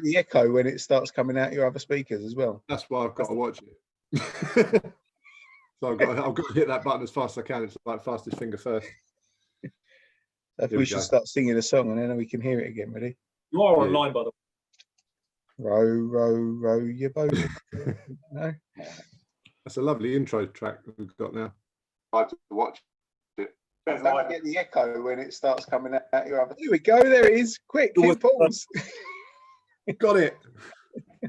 the echo when it starts coming out your other speakers as well. That's why I've got to watch it. So I've got to hit that button as fast as I can. It's like fastest finger first. If we should start singing a song and then we can hear it again. Ready? You are online, by the way. Row, row, row your boat. No? That's a lovely intro track that we've got now. I have to watch it. Don't get the echo when it starts coming out your other. Here we go. There it is. Quick, hit pause. Got it.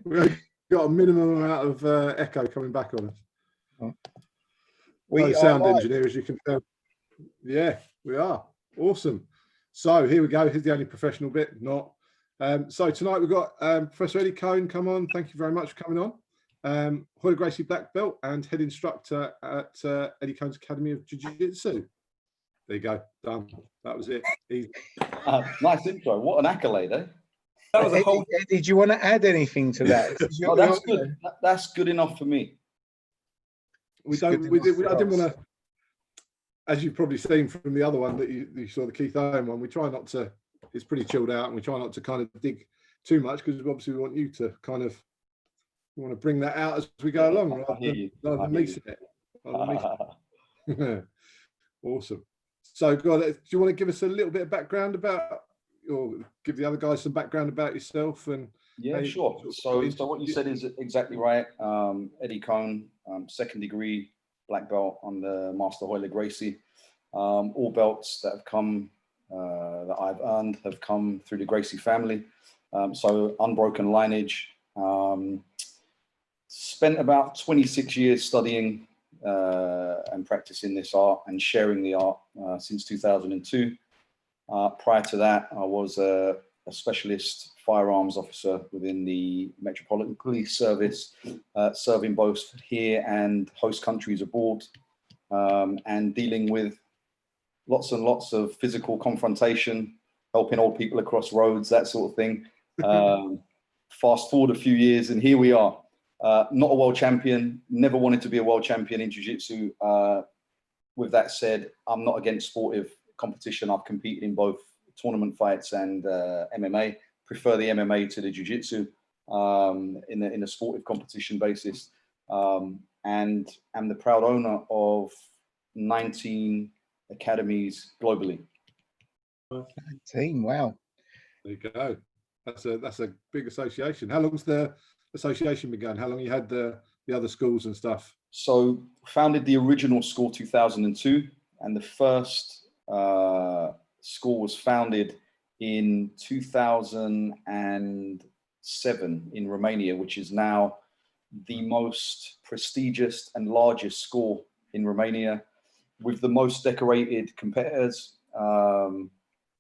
We've got a minimum amount of echo coming back on us. We sound engineer, as you can tell. Yeah, we are. Awesome. So here we go. Here's the only professional bit. Not. So tonight we've got Professor Eddie Kone come on. Thank you very much for coming on. Hoyle Gracie black belt and head instructor at Eddie Kone's Academy of Jiu Jitsu. There you go. Done. That was it. Nice intro. What an accolade, eh? That was a whole. Eddie, do you want to add anything to that? No, that's good. That's good enough for me. I didn't want to, as you've probably seen from the other one that you saw, the Keith Owen one, we try not to, it's pretty chilled out and we try not to kind of dig too much because obviously we want you to kind of, we want to bring that out as we go along rather than missing it. Awesome. So, God, do you want to give us a little bit of background about, or give the other guys some background about yourself? And yeah, sure. So what you said is exactly right. Eddie Kone, second degree black belt on the Master Hoyle Gracie. All belts that have come, that I've earned, have come through the Gracie family. So unbroken lineage. Spent about 26 years studying and practicing this art and sharing the art since 2002. Prior to that, I was a specialist firearms officer within the Metropolitan Police Service, serving both here and host countries abroad, and dealing with lots and lots of physical confrontation, helping old people across roads, that sort of thing. Fast forward a few years and here we are. Not a world champion, never wanted to be a world champion in jiu-jitsu. With that said, I'm not against sportive competition. I've competed in both tournament fights and MMA. Prefer the MMA to the jiu-jitsu in a sportive competition basis. And I'm the proud owner of 19 academies globally. 19, wow. There you go. That's a big association. How long's the association been going? How long you had the other schools and stuff? So founded the original school 2002, and the first school was founded in 2007 in Romania, which is now the most prestigious and largest school in Romania, with the most decorated competitors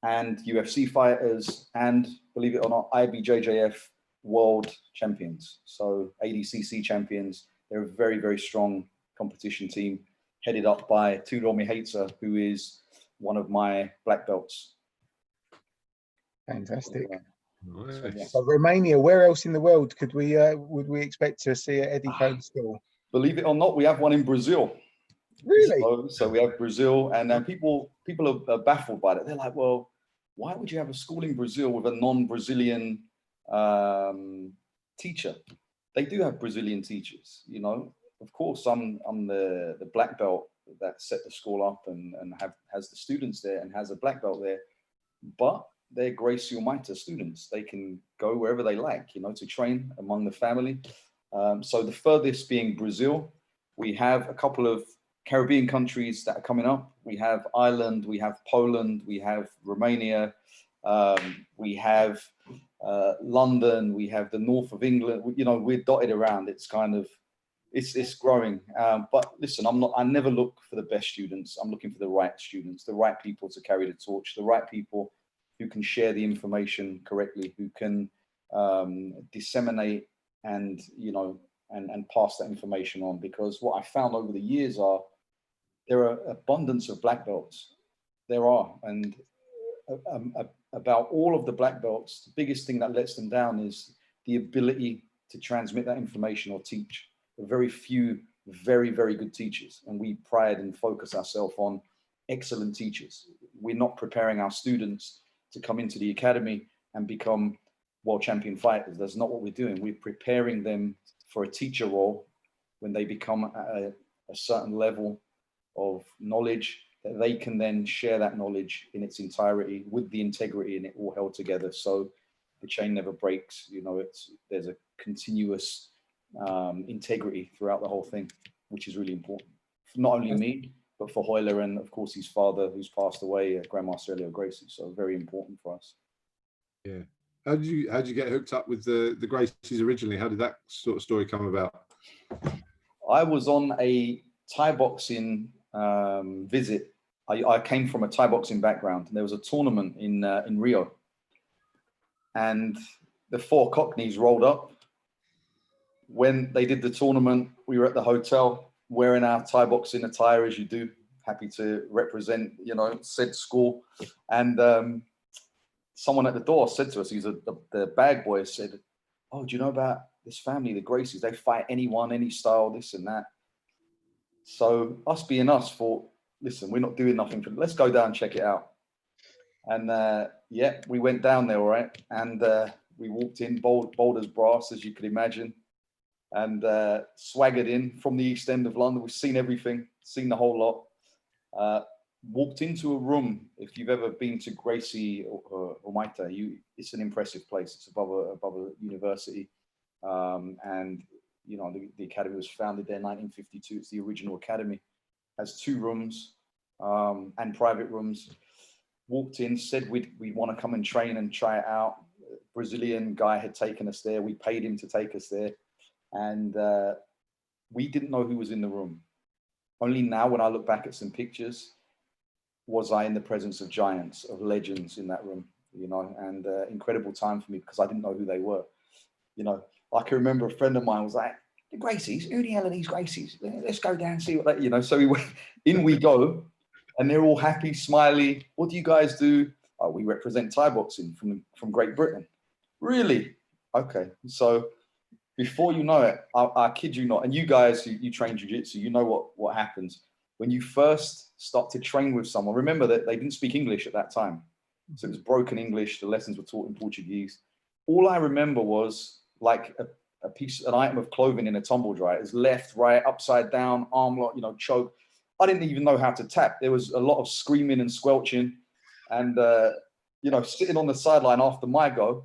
and UFC fighters, and believe it or not, IBJJF world champions. So ADCC champions. They're a very, very strong competition team headed up by Tudor Mihaitsa, who is one of my black belts. Fantastic. Nice. So, yeah. So Romania, where else in the world could we would we expect to see at Eddie Kone school? Believe it or not, we have one in Brazil. Really? So we have Brazil, and people are baffled by that. They're like, well, why would you have a school in Brazil with a non-Brazilian teacher? They do have Brazilian teachers, you know. Of course, I'm the black belt that set the school up and has the students there and has a black belt there, but they're Gracie Jiu students. They can go wherever they like, you know, to train among the family. So the furthest being Brazil. We have a couple of Caribbean countries that are coming up. We have Ireland, we have Poland, we have Romania, we have London, we have the north of England. You know, we're dotted around. It's kind of, it's growing. But listen, I never look for the best students. I'm looking for the right students, the right people to carry the torch, the right people who can share the information correctly, who can disseminate and, you know, and pass that information on. Because what I found over the years are, there are abundance of black belts. There are, and about all of the black belts, the biggest thing that lets them down is the ability to transmit that information or teach. There are very few very, very good teachers, and we pride and focus ourselves on excellent teachers. We're not preparing our students to come into the academy and become world champion fighters. That's not what we're doing. We're preparing them for a teacher role when they become a certain level of knowledge, that they can then share that knowledge in its entirety with the integrity and it all held together. So the chain never breaks. You know, there's a continuous integrity throughout the whole thing, which is really important. For not only me, but for Royler and of course his father, who's passed away, Grandmaster Eddie Gracie. So very important for us. Yeah. How did you get hooked up with the Gracies originally? How did that sort of story come about? I was on a Thai boxing visit. I came from a Thai boxing background, and there was a tournament in Rio, and the 4 Cockneys rolled up. When they did the tournament, we were at the hotel wearing our Thai boxing attire, as you do, happy to represent, you know, said school. And someone at the door said to us, the bag boy said, "Oh, do you know about this family, the Gracies? They fight anyone, any style, this and that." So us being us thought, listen, we're not doing nothing for, let's go down and check it out. And yeah, we went down there, all right, and we walked in, bold as brass, as you could imagine, and swaggered in from the East End of London. We've seen everything, seen the whole lot. Walked into a room. If you've ever been to Gracie or Maita, it's an impressive place. It's above a university, and you know the academy was founded there in 1952. It's the original academy. Has 2 rooms and private rooms. Walked in, said we want to come and train and try it out. Brazilian guy had taken us there. We paid him to take us there, and we didn't know who was in the room. Only now, when I look back at some pictures, was I in the presence of giants, of legends in that room, you know, and incredible time for me because I didn't know who they were. You know, I can remember a friend of mine was like, "The Gracies, who the hell are these Gracies? Let's go down and see what they," you know. So we went, in we go, and they're all happy, smiley. "What do you guys do?" "Oh, we represent Thai boxing from Great Britain." "Really?" "Okay." So before you know it, I kid you not, and you guys who you train jiu-jitsu, you know what happens when you first start to train with someone. Remember that they didn't speak English at that time. So it was broken English. The lessons were taught in Portuguese. All I remember was like an item of clothing in a tumble dryer. It's left, right, upside down, arm lock, you know, choke. I didn't even know how to tap. There was a lot of screaming and squelching. And, you know, sitting on the sideline after my go,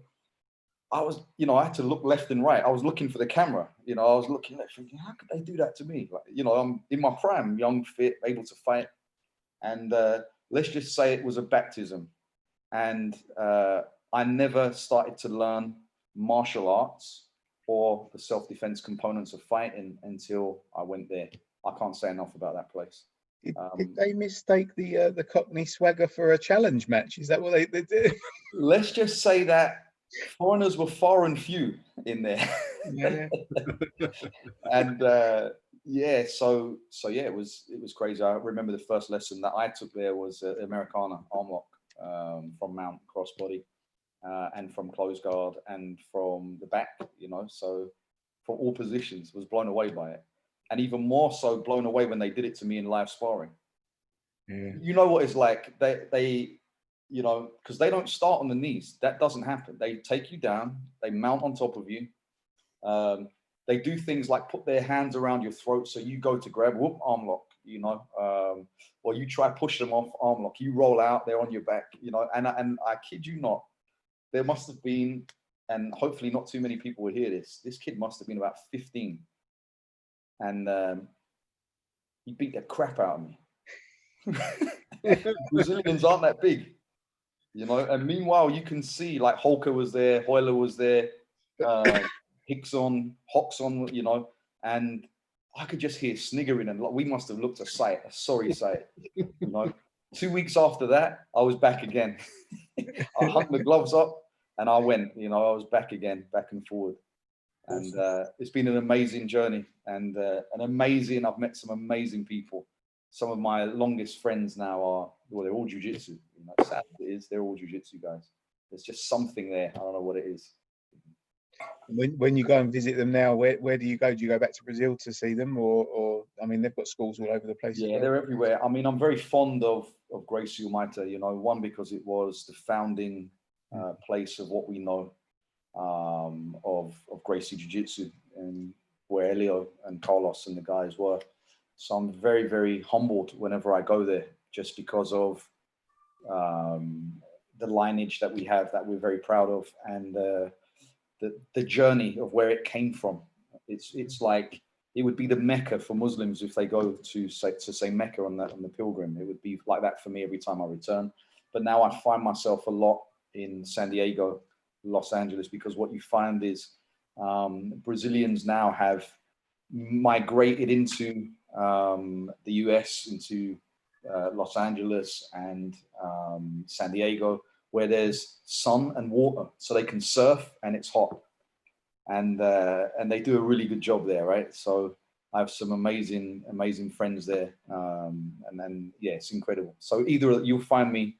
I was, you know, I had to look left and right. I was looking for the camera, you know, I was looking left, thinking, how could they do that to me? Like, you know, I'm in my prime, young, fit, able to fight. And let's just say it was a baptism. And I never started to learn martial arts or the self-defense components of fighting until I went there. I can't say enough about that place. Did they mistake the Cockney swagger for a challenge match? Is that what they did? Let's just say that foreigners were far and few in there. Yeah. And yeah, so yeah, it was crazy. I remember the first lesson that I took there was Americana arm lock from mount, crossbody, and from close guard and from the back, you know, so from all positions. Was blown away by it, and even more so blown away when they did it to me in live sparring. Yeah. You know what it's like. They you know, because they don't start on the knees. That doesn't happen. They take you down. They mount on top of you. They do things like put their hands around your throat, so you go to grab, whoop, arm lock, you know, or you try push them off, arm lock. You roll out, they're on your back, you know. And I kid you not, there must have been, and hopefully not too many people will hear this. This kid must have been about 15, and he beat the crap out of me. Brazilians aren't that big, you know. And meanwhile, you can see like Holker was there, Royler was there, Hickson, Hoxon, you know, and I could just hear sniggering, and like, we must have looked a sorry sight, you know. 2 weeks after that, I was back again. I hung the gloves up and I went, you know, I was back again, back and forward. And it's been an amazing journey, and I've met some amazing people. Some of my longest friends now are, well, they're all jiu-jitsu. You know, sad it is, they're all jiu-jitsu guys. There's just something there. I don't know what it is. When you go and visit them now, where do you go? Do you go back to Brazil to see them, or I mean, they've got schools all over the place. Yeah, they're everywhere. I mean, I'm very fond of Gracie Jiu Jitsu, you know, one, because it was the founding place of what we know, of Gracie Jiu Jitsu, and where Elio and Carlos and the guys were. So I'm very, very humbled whenever I go there, just because of the lineage that we have, that we're very proud of, and the journey of where it came from. It's like, it would be the Mecca for Muslims if they go to say Mecca on the pilgrim. It would be like that for me every time I return. But now I find myself a lot in San Diego, Los Angeles, because what you find is Brazilians now have migrated into the US, into Los Angeles and San Diego, where there's sun and water, so they can surf and it's hot, and they do a really good job there, right? So I have some amazing friends there, and then yeah, it's incredible. So either you'll find me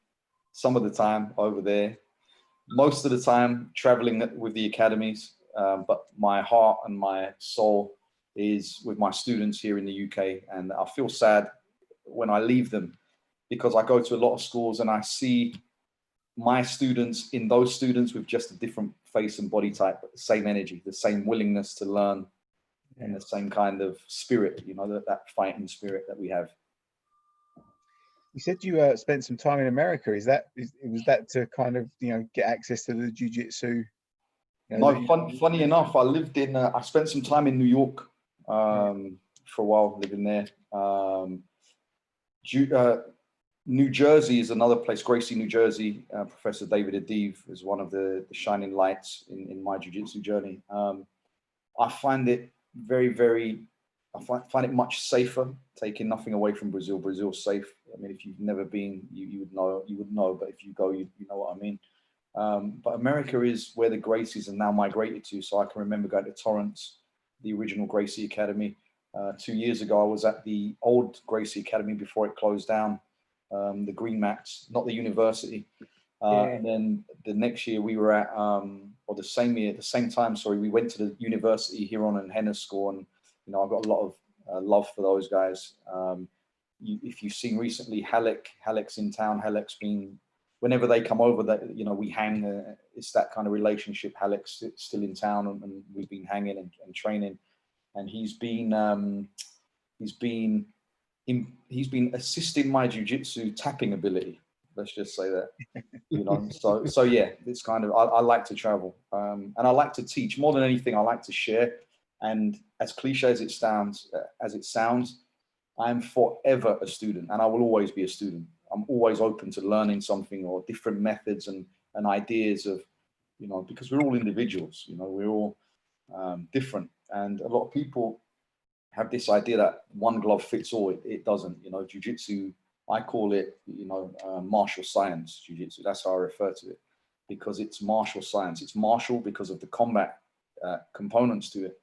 some of the time over there, most of the time traveling with the academies, but my heart and my soul is with my students here in the UK, and I feel sad when I leave them, because I go to a lot of schools and I see my students in those students with just a different face and body type, but the same energy, the same willingness to learn, and the same kind of spirit, you know, that fighting spirit that we have. You said you spent some time in America. Was that to kind of, you know, get access to the jiu-jitsu? You know, no, funny enough, I spent some time in New York for a while, living there. New Jersey is another place. Gracie, New Jersey. Professor David Adiv is one of the shining lights in my jiu-jitsu journey. I find it I find it much safer, taking nothing away from Brazil. Brazil's safe. I mean, if you've never been, you would know, but if you go, you know what I mean. But America is where the Gracies are now migrated to. So I can remember going to Torrance, the original Gracie Academy. 2 years ago, I was at the old Gracie Academy before it closed down, the Green Mats, not the university. And then the next year we were at, or the same time, we went to the university here on in Hennes School, and you know, I've got a lot of love for those guys. If you've seen recently, Halleck's in town. Halleck's been, whenever they come over, that, you know, we hang. It's that kind of relationship. Halleck's still in town, and we've been hanging and training. And he's been assisting my jiu-jitsu tapping ability. Let's just say that, you know. So yeah, it's kind of, I like to travel, and I like to teach more than anything. I like to share. And as cliche as it sounds, I am forever a student, and I will always be a student. I'm always open to learning something, or different methods and ideas of, you know, because we're all individuals, you know, we're all different. And a lot of people have this idea that one glove fits all. It doesn't, you know. Jiu-jitsu, I call it, you know, martial science jiu-jitsu. That's how I refer to it, because it's martial science. It's martial because of the combat components to it,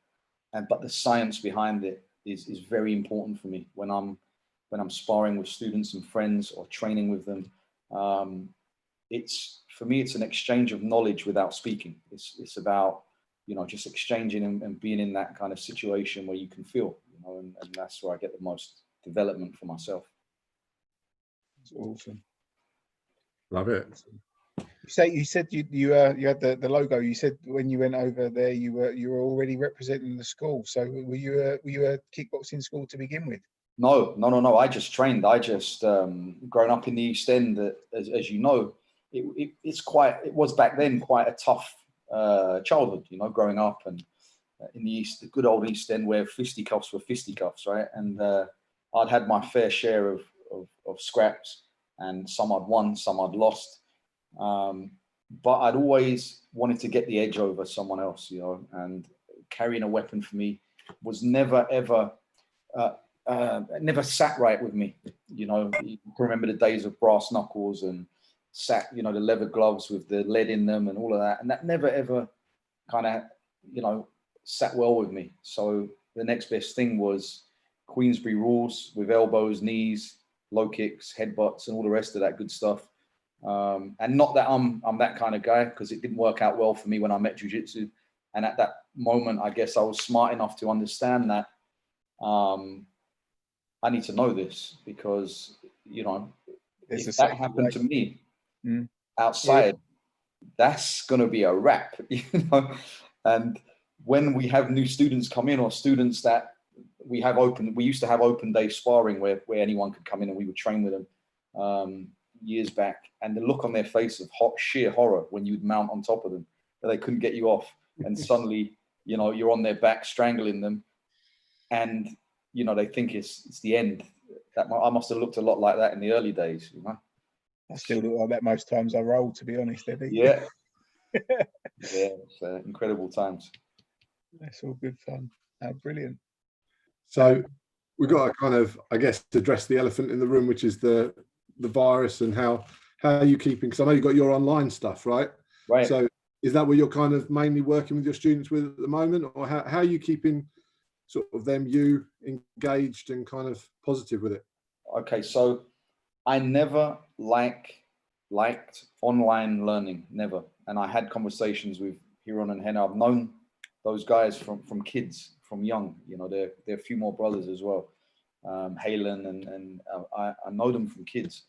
but the science behind it is very important for me when I'm sparring with students and friends or training with them. For me, it's an exchange of knowledge without speaking. It's about, you know, just exchanging and being in that kind of situation where you can feel, you know, and that's where I get the most development for myself. That's awesome. Love it. You said you had the logo. You said when you went over there, you were already representing the school. So were you a kickboxing school to begin with? No. I just trained. I just grown up in the East End. As you know, it was back then quite a tough childhood, you know, growing up, and in the East, the good old East End, where fisticuffs were fisticuffs, right? And I'd had my fair share of scraps, and some I'd won, some I'd lost. But I'd always wanted to get the edge over someone else, you know, and carrying a weapon for me was never sat right with me. You know, you can remember the days of brass knuckles and you know, the leather gloves with the lead in them and all of that. And that never ever kind of, you know, sat well with me. So the next best thing was Queensberry rules with elbows, knees, low kicks, headbutts, and all the rest of that good stuff. And not that I'm that kind of guy, because it didn't work out well for me when I met jiu-jitsu. And at that moment, I guess I was smart enough to understand that I need to know this, because, you know, if that happened to me outside, that's going to be a wrap, you know. And when we have new students come in, or students that we used to have open day sparring where anyone could come in and we would train with them years back, and the look on their face of sheer horror when you'd mount on top of them, that they couldn't get you off, and suddenly, you know, you're on their back strangling them, and you know, they think it's the end. That I must have looked a lot like that in the early days, you know. I still look like that most times I roll, to be honest, Eddie. Yeah. Yeah, it's incredible times. That's all good fun. Oh, brilliant. So we've got to kind of, I guess, address the elephant in the room, which is the virus, and how are you keeping, because I know you've got your online stuff, right? Right. So is that what you're kind of mainly working with your students with at the moment, or how are you keeping sort of you engaged and kind of positive with it? Okay, so I never liked online learning, never. And I had conversations with Hiron and Henna. I've known those guys from kids, from young. You know, they're a few more brothers as well, Halen, and I know them from kids.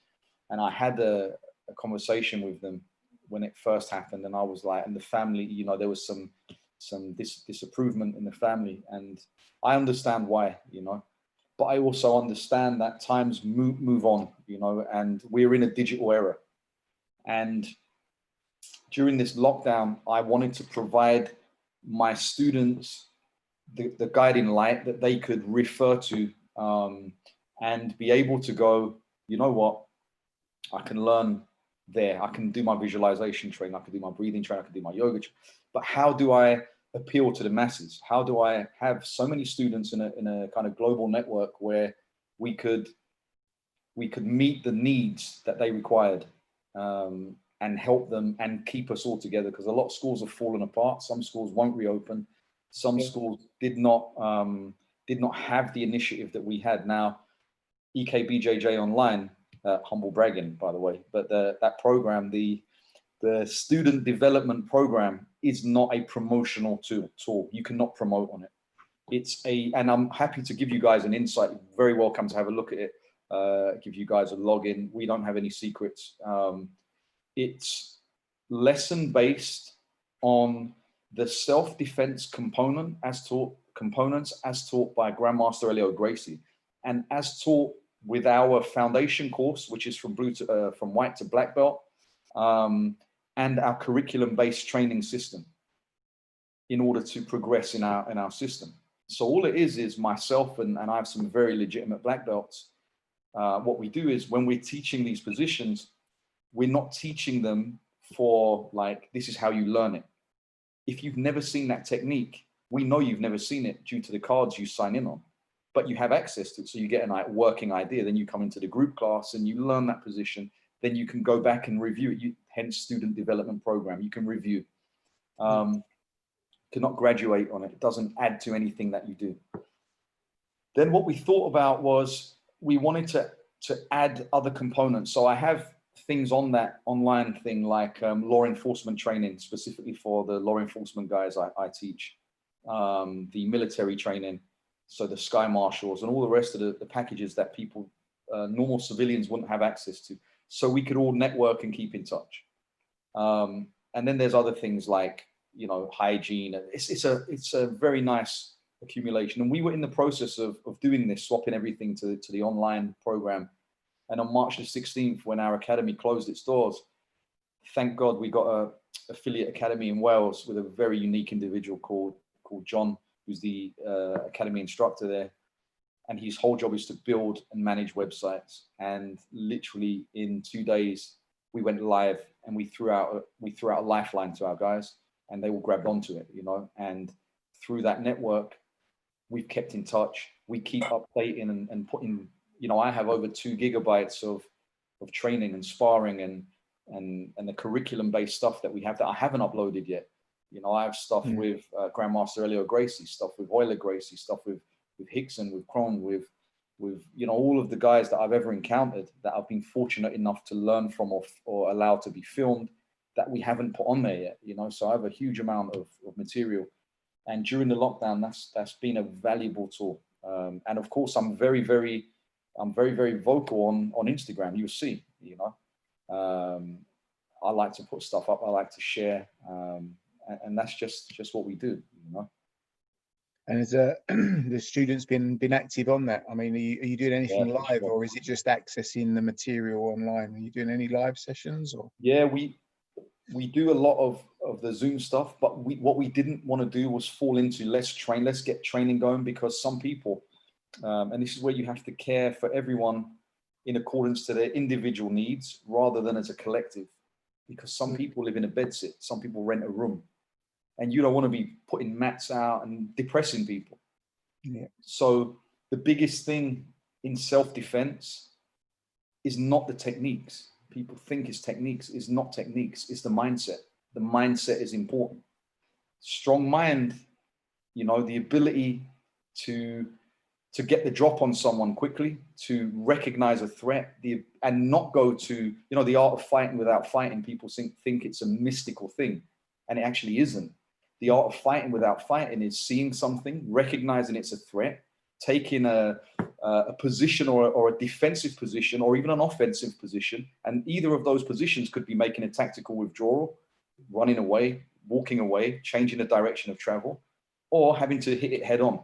And I had a conversation with them when it first happened, and I was like, and the family, you know, there was some disapproval in the family, and I understand why, you know. But I also understand that times move on, you know, and we're in a digital era. And during this lockdown, I wanted to provide my students the guiding light that they could refer to, and be able to go, you know what, I can learn there. I can do my visualization training. I can do my breathing training. I can do my yoga. But how do I appeal to the masses? How do I have so many students in a kind of global network where we could meet the needs that they required, and help them and keep us all together? Because a lot of schools have fallen apart. Some schools won't reopen. Some schools did not have the initiative that we had. Now, EKBJJ Online, humble bragging, by the way, but that program, the student development program, is not a promotional tool. You cannot promote on it. And I'm happy to give you guys an insight. You're very welcome to have a look at it. Give you guys a login. We don't have any secrets. It's lesson based on the self-defense components as taught by Grandmaster Elio Gracie, and as taught with our foundation course, which is from white to black belt, and our curriculum-based training system, in order to progress in our system. So all it is myself, and I have some very legitimate black belts. What we do is, when we're teaching these positions, we're not teaching them for like, this is how you learn it. If you've never seen that technique, we know you've never seen it due to the cards you sign in on, but you have access to it. So you get a working idea, then you come into the group class and you learn that position. Then you can go back and review it. Hence student development program, you can review. Cannot graduate on it. It doesn't add to anything that you do. Then what we thought about was, we wanted to add other components. So I have things on that online thing, like law enforcement training, specifically for the law enforcement guys I teach, the military training, so the sky marshals and all the rest of the packages that people, normal civilians, wouldn't have access to. So we could all network and keep in touch. And then there's other things like, you know, hygiene. It's a very nice accumulation. And we were in the process of doing this, swapping everything to the online program. And on March the 16th, when our academy closed its doors, thank God we got a affiliate academy in Wales with a very unique individual called John, who's the academy instructor there. And his whole job is to build and manage websites. And literally in 2 days, we went live, and we threw out a lifeline to our guys, and they all grabbed onto it, you know. And through that network, we've kept in touch. We keep updating and putting, you know, I have over 2 gigabytes of training and sparring and the curriculum-based stuff that we have that I haven't uploaded yet. You know, I have stuff with Grandmaster Elio Gracie, stuff with Euler Gracie, stuff with Hickson, with Kron, with you know, all of the guys that I've ever encountered that I've been fortunate enough to learn from or allowed to be filmed, that we haven't put on there yet, you know. So I have a huge amount of material. And during the lockdown, that's been a valuable tool. And of course, I'm very, very vocal on Instagram. You'll see, you know, I like to put stuff up. I like to share, and that's just what we do, you know. And has the students been active on that? I mean, are you doing anything live, sure. or is it just accessing the material online? Are you doing any live sessions, or? Yeah, we do a lot of the Zoom stuff, but what we didn't want to do was fall into let's get training going, because some people, and this is where you have to care for everyone in accordance to their individual needs rather than as a collective, because some people live in a bedsit, some people rent a room, and you don't want to be putting mats out and depressing people. Yeah. So the biggest thing in self-defense is not the techniques. People think it's techniques. It's not techniques. It's the mindset. The mindset is important. Strong mind, you know, the ability to get the drop on someone quickly, to recognize a threat, and not go to, you know, the art of fighting without fighting. People think it's a mystical thing, and it actually isn't. The art of fighting without fighting is seeing something, recognizing it's a threat, taking a position or a defensive position or even an offensive position. And either of those positions could be making a tactical withdrawal, running away, walking away, changing the direction of travel, or having to hit it head on.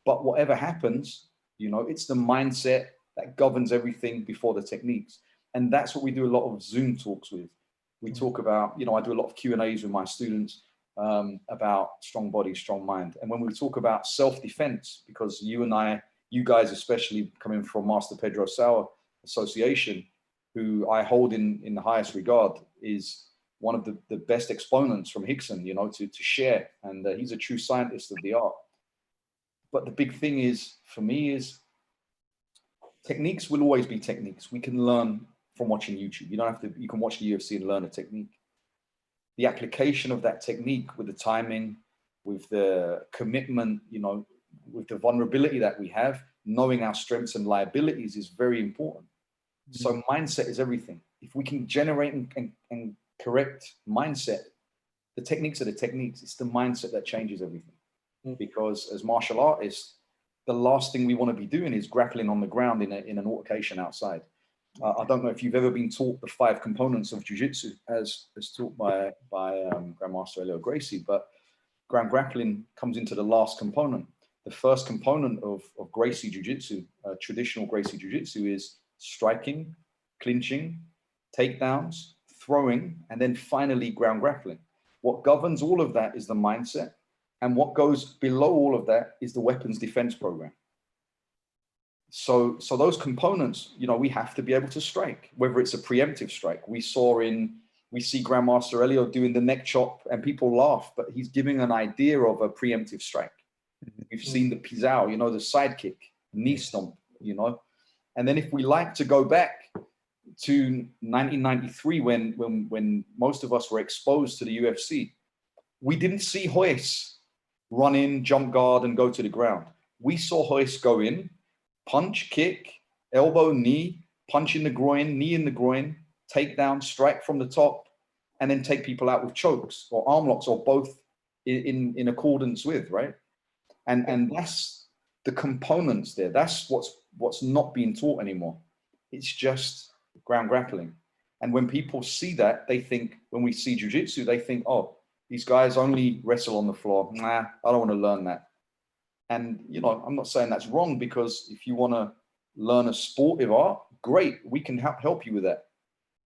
But whatever happens, you know, it's the mindset that governs everything before the techniques. And that's what we do a lot of Zoom talks with. We talk about, you know, I do a lot of Q&As with my students about strong body, strong mind. And when we talk about self-defense, because you guys, especially coming from Master Pedro Sauer Association, who I hold in the highest regard, is one of the best exponents from Hickson, you know, to share. And he's a true scientist of the art. But the big thing is, for me, is techniques will always be techniques. We can learn from watching YouTube. You don't have to, you can watch the UFC and learn a technique. The application of that technique with the timing, with the commitment, you know, with the vulnerability that we have, knowing our strengths and liabilities is very important. Mm-hmm. So mindset is everything. If we can generate and correct mindset, the techniques are the techniques. It's the mindset that changes everything. Mm-hmm. Because as martial artists, the last thing we want to be doing is grappling on the ground in an altercation outside. I don't know if you've ever been taught the 5 components of jiu-jitsu as taught by Grandmaster Eddie Gracie, but ground grappling comes into the last component. The first component of Gracie Jiu Jitsu, traditional Gracie Jiu Jitsu, is striking, clinching, takedowns, throwing, and then finally ground grappling. What governs all of that is the mindset, and what goes below all of that is the weapons defense program. So those components, you know, we have to be able to strike, whether it's a preemptive strike. We see Grandmaster Elio doing the neck chop and people laugh, but he's giving an idea of a preemptive strike. We've seen the Pizao, you know, the sidekick, knee stomp, you know. And then if we like to go back to 1993, when most of us were exposed to the UFC, we didn't see Royce run in, jump guard, and go to the ground. We saw Royce go in, punch, kick, elbow, knee, punch in the groin, knee in the groin, take down, strike from the top, and then take people out with chokes or arm locks or both in accordance with, right? And that's the components there. That's what's not being taught anymore. It's just ground grappling. And when people see that, they think, when we see jiu-jitsu, they think, oh, these guys only wrestle on the floor. Nah, I don't want to learn that. And, you know, I'm not saying that's wrong, because if you want to learn a sportive art, great, we can help you with that.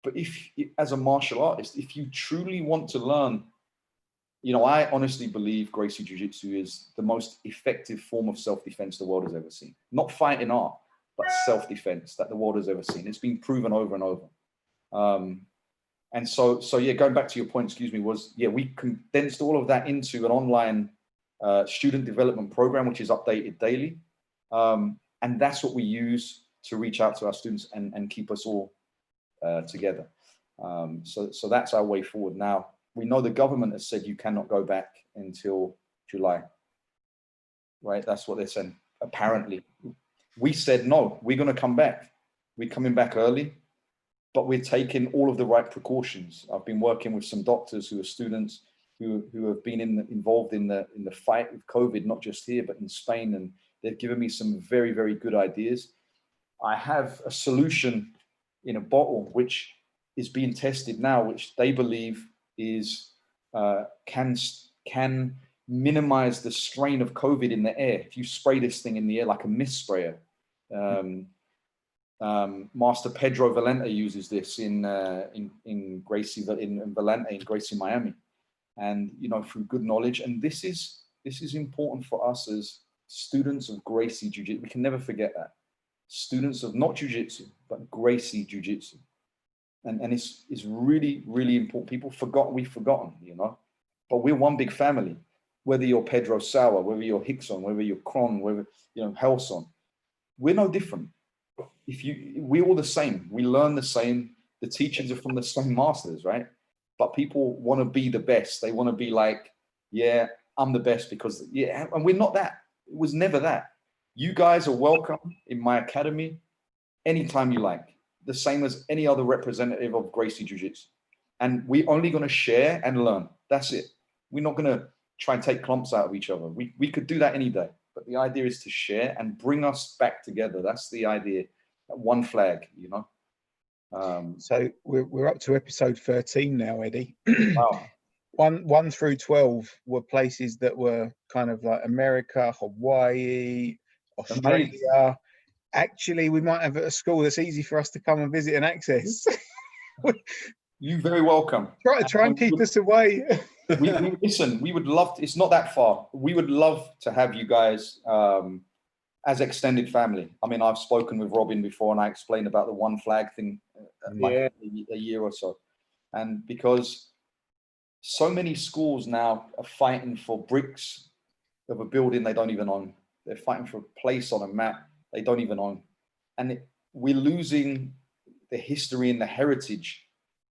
But if, as a martial artist, if you truly want to learn, you know, I honestly believe Gracie Jiu Jitsu is the most effective form of self-defense the world has ever seen. Not fighting art, but self-defense that the world has ever seen. It's been proven over and over. And so yeah, going back to your point, we condensed all of that into an online student development program, which is updated daily. And that's what we use to reach out to our students and keep us all together. So that's our way forward. Now, we know the government has said you cannot go back until July, right? That's what they're saying, apparently. We said, no, we're going to come back. We're coming back early, but we're taking all of the right precautions. I've been working with some doctors who are students who have been involved in the fight with COVID, not just here, but in Spain. And they've given me some very, very good ideas. I have a solution in a bottle, which is being tested now, which they believe is can minimize the strain of COVID in the air. If you spray this thing in the air like a mist sprayer, Master Pedro Valente uses this in Gracie in Valente in Gracie, Miami, and through good knowledge. And this is important for us as students of Gracie Jiu Jitsu. We can never forget that. Students of not Jiu Jitsu, but Gracie Jiu Jitsu. And it's really, really important. We've forgotten, but we're one big family. Whether you're Pedro Sauer, whether you're Hickson, whether you're Kron, whether Helson, we're no different. We're all the same. We learn the same. The teachings are from the same masters, right? But people want to be the best. They want to be like, yeah, I'm the best because, yeah, and we're not that. It was never that. You guys are welcome in my academy anytime you like, the same as any other representative of Gracie Jiu Jitsu. And we're only going to share and learn. That's it. We're not going to try and take clumps out of each other. We could do that any day. But the idea is to share and bring us back together. That's the idea. One flag, So we're up to episode 13 now, Eddie. Wow. 1 through 12 were places that were kind of like America, Hawaii, Australia. Amazing. Actually, we might have a school that's easy for us to come and visit and access. You're very welcome. Try and keep us away. Listen, we would love to, it's not that far. We would love to have you guys as extended family. I mean, I've spoken with Robin before and I explained about the one flag thing like a year or so. And because so many schools now are fighting for bricks of a building they don't even own. They're fighting for a place on a map they don't even own. And we're losing the history and the heritage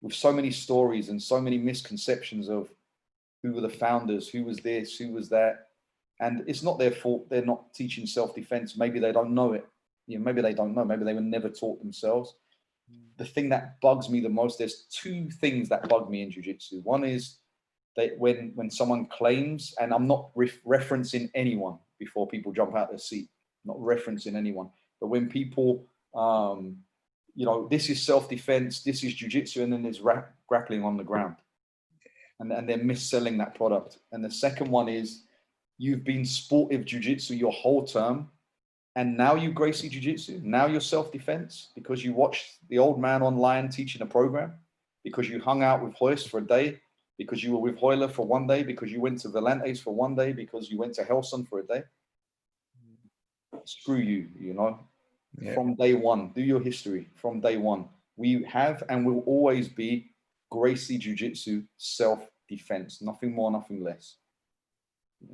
with so many stories and so many misconceptions of who were the founders, who was this, who was that. And it's not their fault. They're not teaching self-defense. Maybe they don't know it. Maybe they don't know. Maybe they were never taught themselves. The thing that bugs me the most, there's 2 things that bug me in jiu-jitsu. One is that when someone claims, and I'm not referencing anyone before people jump out their seat, not referencing anyone, but when people, this is self-defense, this is jiu-jitsu, and then there's grappling on the ground. And they're mis-selling that product. And the second one is you've been sportive jiu-jitsu your whole term, and now you Gracie jiu-jitsu, now you're self-defense because you watched the old man online teaching a program, because you hung out with Hoist for a day, because you were with Hoyler for 1 day, because you went to Valente's for 1 day, because you went to Helson for a day. Screw you, Yeah. From day one, do your history from day one. We have and will always be Gracie Jiu-Jitsu self-defense, nothing more, nothing less.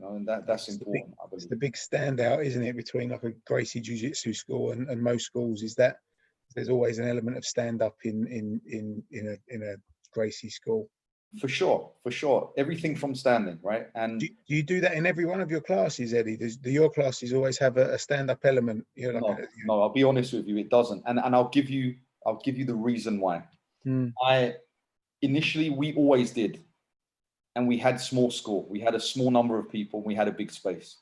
And that's important. I believe it's the big standout, isn't it, between like a Gracie Jiu-Jitsu school and most schools, is that there's always an element of stand-up in a Gracie school. For sure. Everything from standing, right? And do you do that in every one of your classes, Eddie? Do your classes always have a stand-up element? No, I'll be honest with you, it doesn't. And I'll give you the reason why. Initially, we always did. And we had small school. We had a small number of people. We had a big space.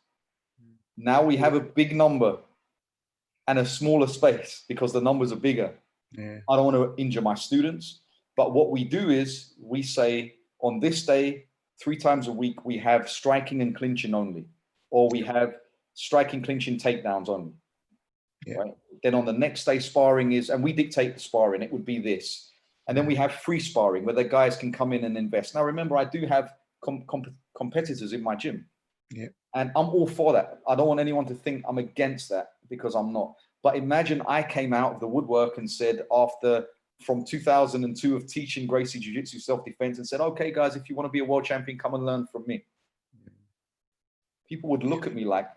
Now we have a big number and a smaller space because the numbers are bigger. Yeah. I don't want to injure my students. But what we do is we say on this day, 3 times a week, we have striking and clinching only, or we have striking, clinching, takedowns only. Yeah. Right? Then on the next day, sparring is, and we dictate the sparring, it would be this. And then we have free sparring where the guys can come in and invest. Now, remember, I do have competitors in my gym. Yeah. And I'm all for that. I don't want anyone to think I'm against that because I'm not. But imagine I came out of the woodwork and said from 2002 of teaching Gracie Jiu Jitsu self-defense and said, okay, guys, if you want to be a world champion, come and learn from me. People would look at me like,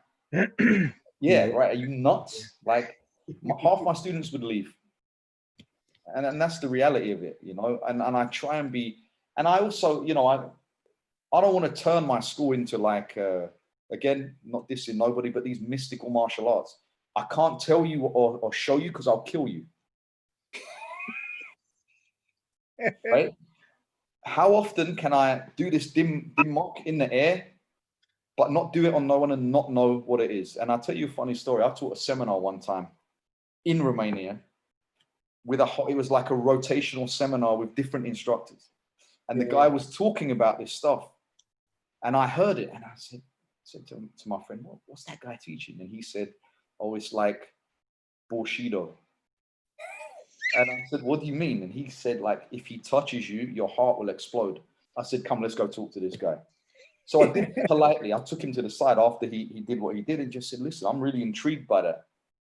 yeah, right. Are you nuts? Like half my students would leave. And that's the reality of it, and I try and be, and I also, I don't want to turn my school into like, again, not dissing nobody, but these mystical martial arts. I can't tell you or show you because I'll kill you. Right? How often can I do this dim mock in the air, but not do it on no one and not know what it is? And I'll tell you a funny story. I taught a seminar one time in Romania, it was like a rotational seminar with different instructors. And the guy was talking about this stuff. And I heard it and I said to my friend, what's that guy teaching? And he said, oh, it's like Bushido. And I said, what do you mean? And he said, like, if he touches you, your heart will explode. I said, come, let's go talk to this guy. So I did politely. I took him to the side after he did what he did and just said, listen, I'm really intrigued by that.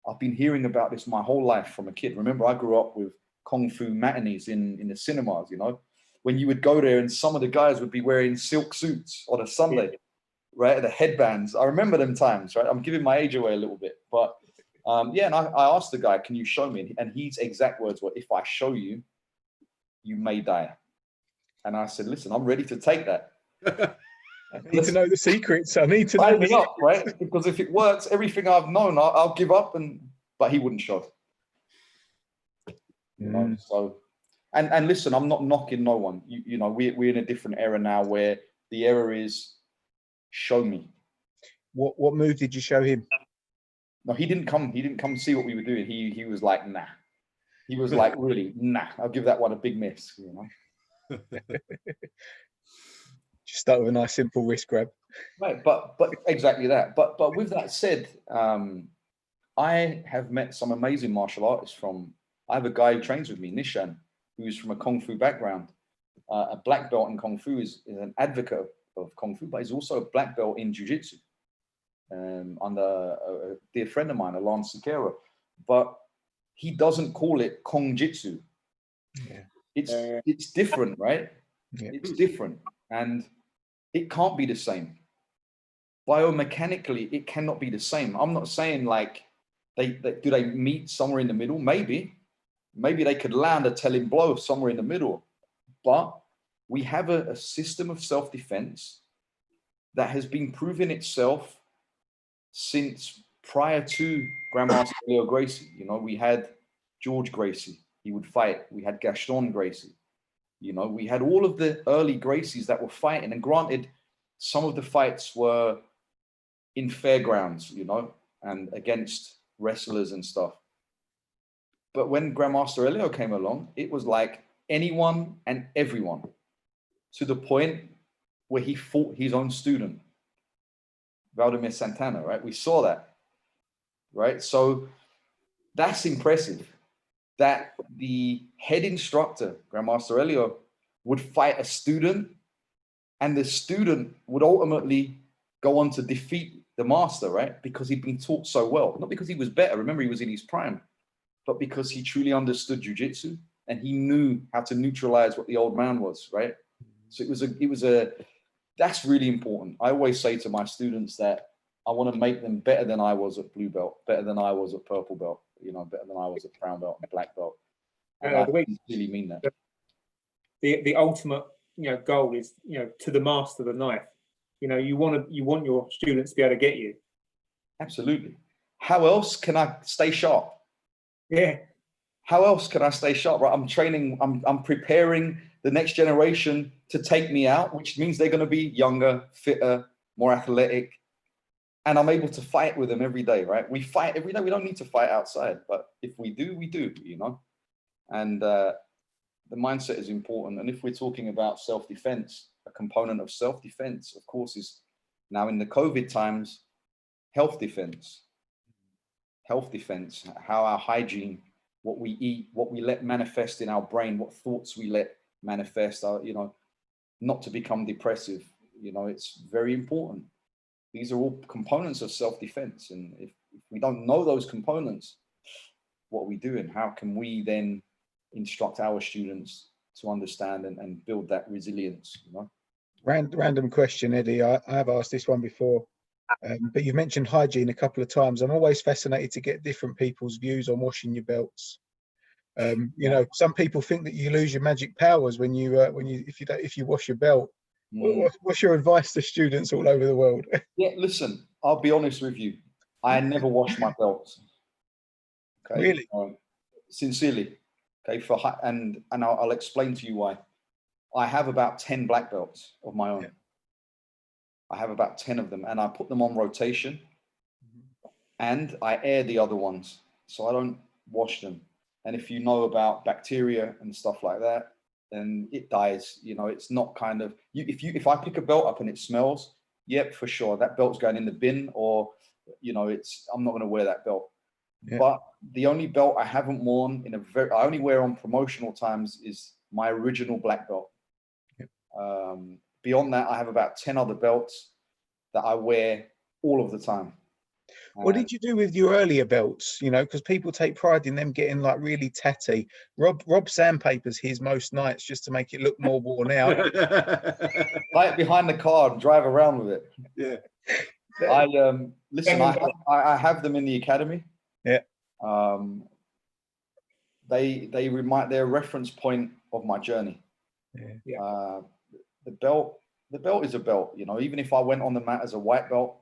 I've been hearing about this my whole life from a kid. Remember, I grew up with Kung Fu matinees in the cinemas, you know, when you would go there and some of the guys would be wearing silk suits on a Sunday, right? The headbands. I remember them times, right? I'm giving my age away a little bit, but and I asked the guy, can you show me? And his exact words were, if I show you, you may die. And I said, listen, I'm ready to take that. I need to know the secrets. I need to know the secrets. Right? Because if it works, everything I've known, I'll give up. But he wouldn't show. You know, so, and listen, I'm not knocking no one. You know, we're in a different era now where the era is show me. What move did you show him? No, he didn't come see what we were doing. He was like, nah. He was like, really, nah. I'll give that one a big miss, you know. Just start with a nice simple wrist grab. Right, but exactly that. But with that said, I have met some amazing martial artists I have a guy who trains with me, Nishan, who's from a Kung Fu background. A black belt in Kung Fu is an advocate of Kung Fu, but he's also a black belt in Jiu Jitsu. Under a dear friend of mine, Alan Sikera, but he doesn't call it Kong Jitsu. Yeah. It's different, right? Yeah. It's different, and it can't be the same. Biomechanically, it cannot be the same. I'm not saying like do they meet somewhere in the middle? Maybe they could land a telling blow somewhere in the middle, but we have a system of self-defense that has been proving itself since prior to Grandmaster Leo Gracie. You know, we had George Gracie, he would fight. We had Gaston Gracie. You know, we had all of the early Gracies that were fighting. And granted, some of the fights were in fairgrounds, you know, and against wrestlers and stuff. But when Grandmaster Elio came along, it was like anyone and everyone, to the point where he fought his own student, Valdemir Santana, right? We saw that, right? So that's impressive that the head instructor, Grandmaster Elio, would fight a student and the student would ultimately go on to defeat the master, right? Because he'd been taught so well, not because he was better. Remember, he was in his prime, but because he truly understood jiu-jitsu and he knew how to neutralize what the old man was, right? So that's really important. I always say to my students that I want to make them better than I was at blue belt, better than I was at purple belt, you know, better than I was at brown belt and black belt. And I really mean that. The ultimate, you know, goal is, you know, to the master the knife. You know, you want your students to be able to get you. Absolutely. How else can I stay sharp? Yeah. How else can I stay sharp? Right? I'm training. I'm preparing the next generation to take me out, which means they're going to be younger, fitter, more athletic, and I'm able to fight with them every day. Right? We fight every day. We don't need to fight outside, but if we do, we do. You know, and the mindset is important. And if we're talking about self-defense, a component of self-defense, of course, is now in the COVID times, health defense. Health defense, how our hygiene, what we eat, what we let manifest in our brain, what thoughts we let manifest, you know, not to become depressive. You know, it's very important. These are all components of self-defense. And if we don't know those components, what are we doing? How can we then instruct our students to understand and build that resilience, you know? Random question, Eddie. I have asked this one before, but you've mentioned hygiene a couple of times. I'm always fascinated to get different people's views on washing your belts. You know, some people think that you lose your magic powers when you if you wash your belt. What's your advice to students all over the world? Yeah, listen, I'll be honest with you. I never wash my belts. Okay, really? Sincerely. Okay, and I'll explain to you why. I have about 10 black belts of my own. Yeah. I have about 10 of them, and I put them on rotation, and I air the other ones, so I don't wash them. And if you know about bacteria and stuff like that, then it dies. You know, it's not kind of, if I pick a belt up and it smells, yep, for sure, that belt's going in the bin, or, you know, I'm not going to wear that belt. Yeah. But the only belt I haven't worn I only wear on promotional times is my original black belt. Yeah. Beyond that, I have about 10 other belts that I wear all of the time. What did you do with your earlier belts? You know, because people take pride in them getting like really tatty. Rob sandpapers his most nights just to make it look more worn out. Light behind the car and drive around with it. Yeah. Listen, I have them in the academy. Yeah. They're a reference point of my journey. Yeah. The belt is a belt. You know, even if I went on the mat as a white belt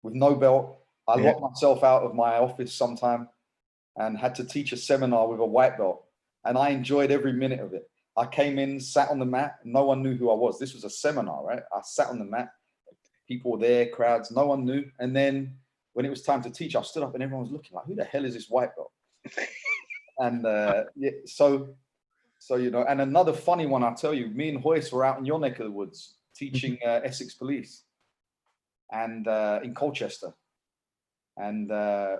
with no belt, I locked myself out of my office sometime and had to teach a seminar with a white belt, and I enjoyed every minute of it. I came in, sat on the mat, no one knew who I was. This was a seminar, right? I sat on the mat, people were there, crowds, no one knew. And then when it was time to teach, I stood up and everyone was looking like, who the hell is this white belt? And so, you know, and another funny one, I'll tell you, me and Hoyce were out in your neck of the woods teaching Essex Police and in Colchester. And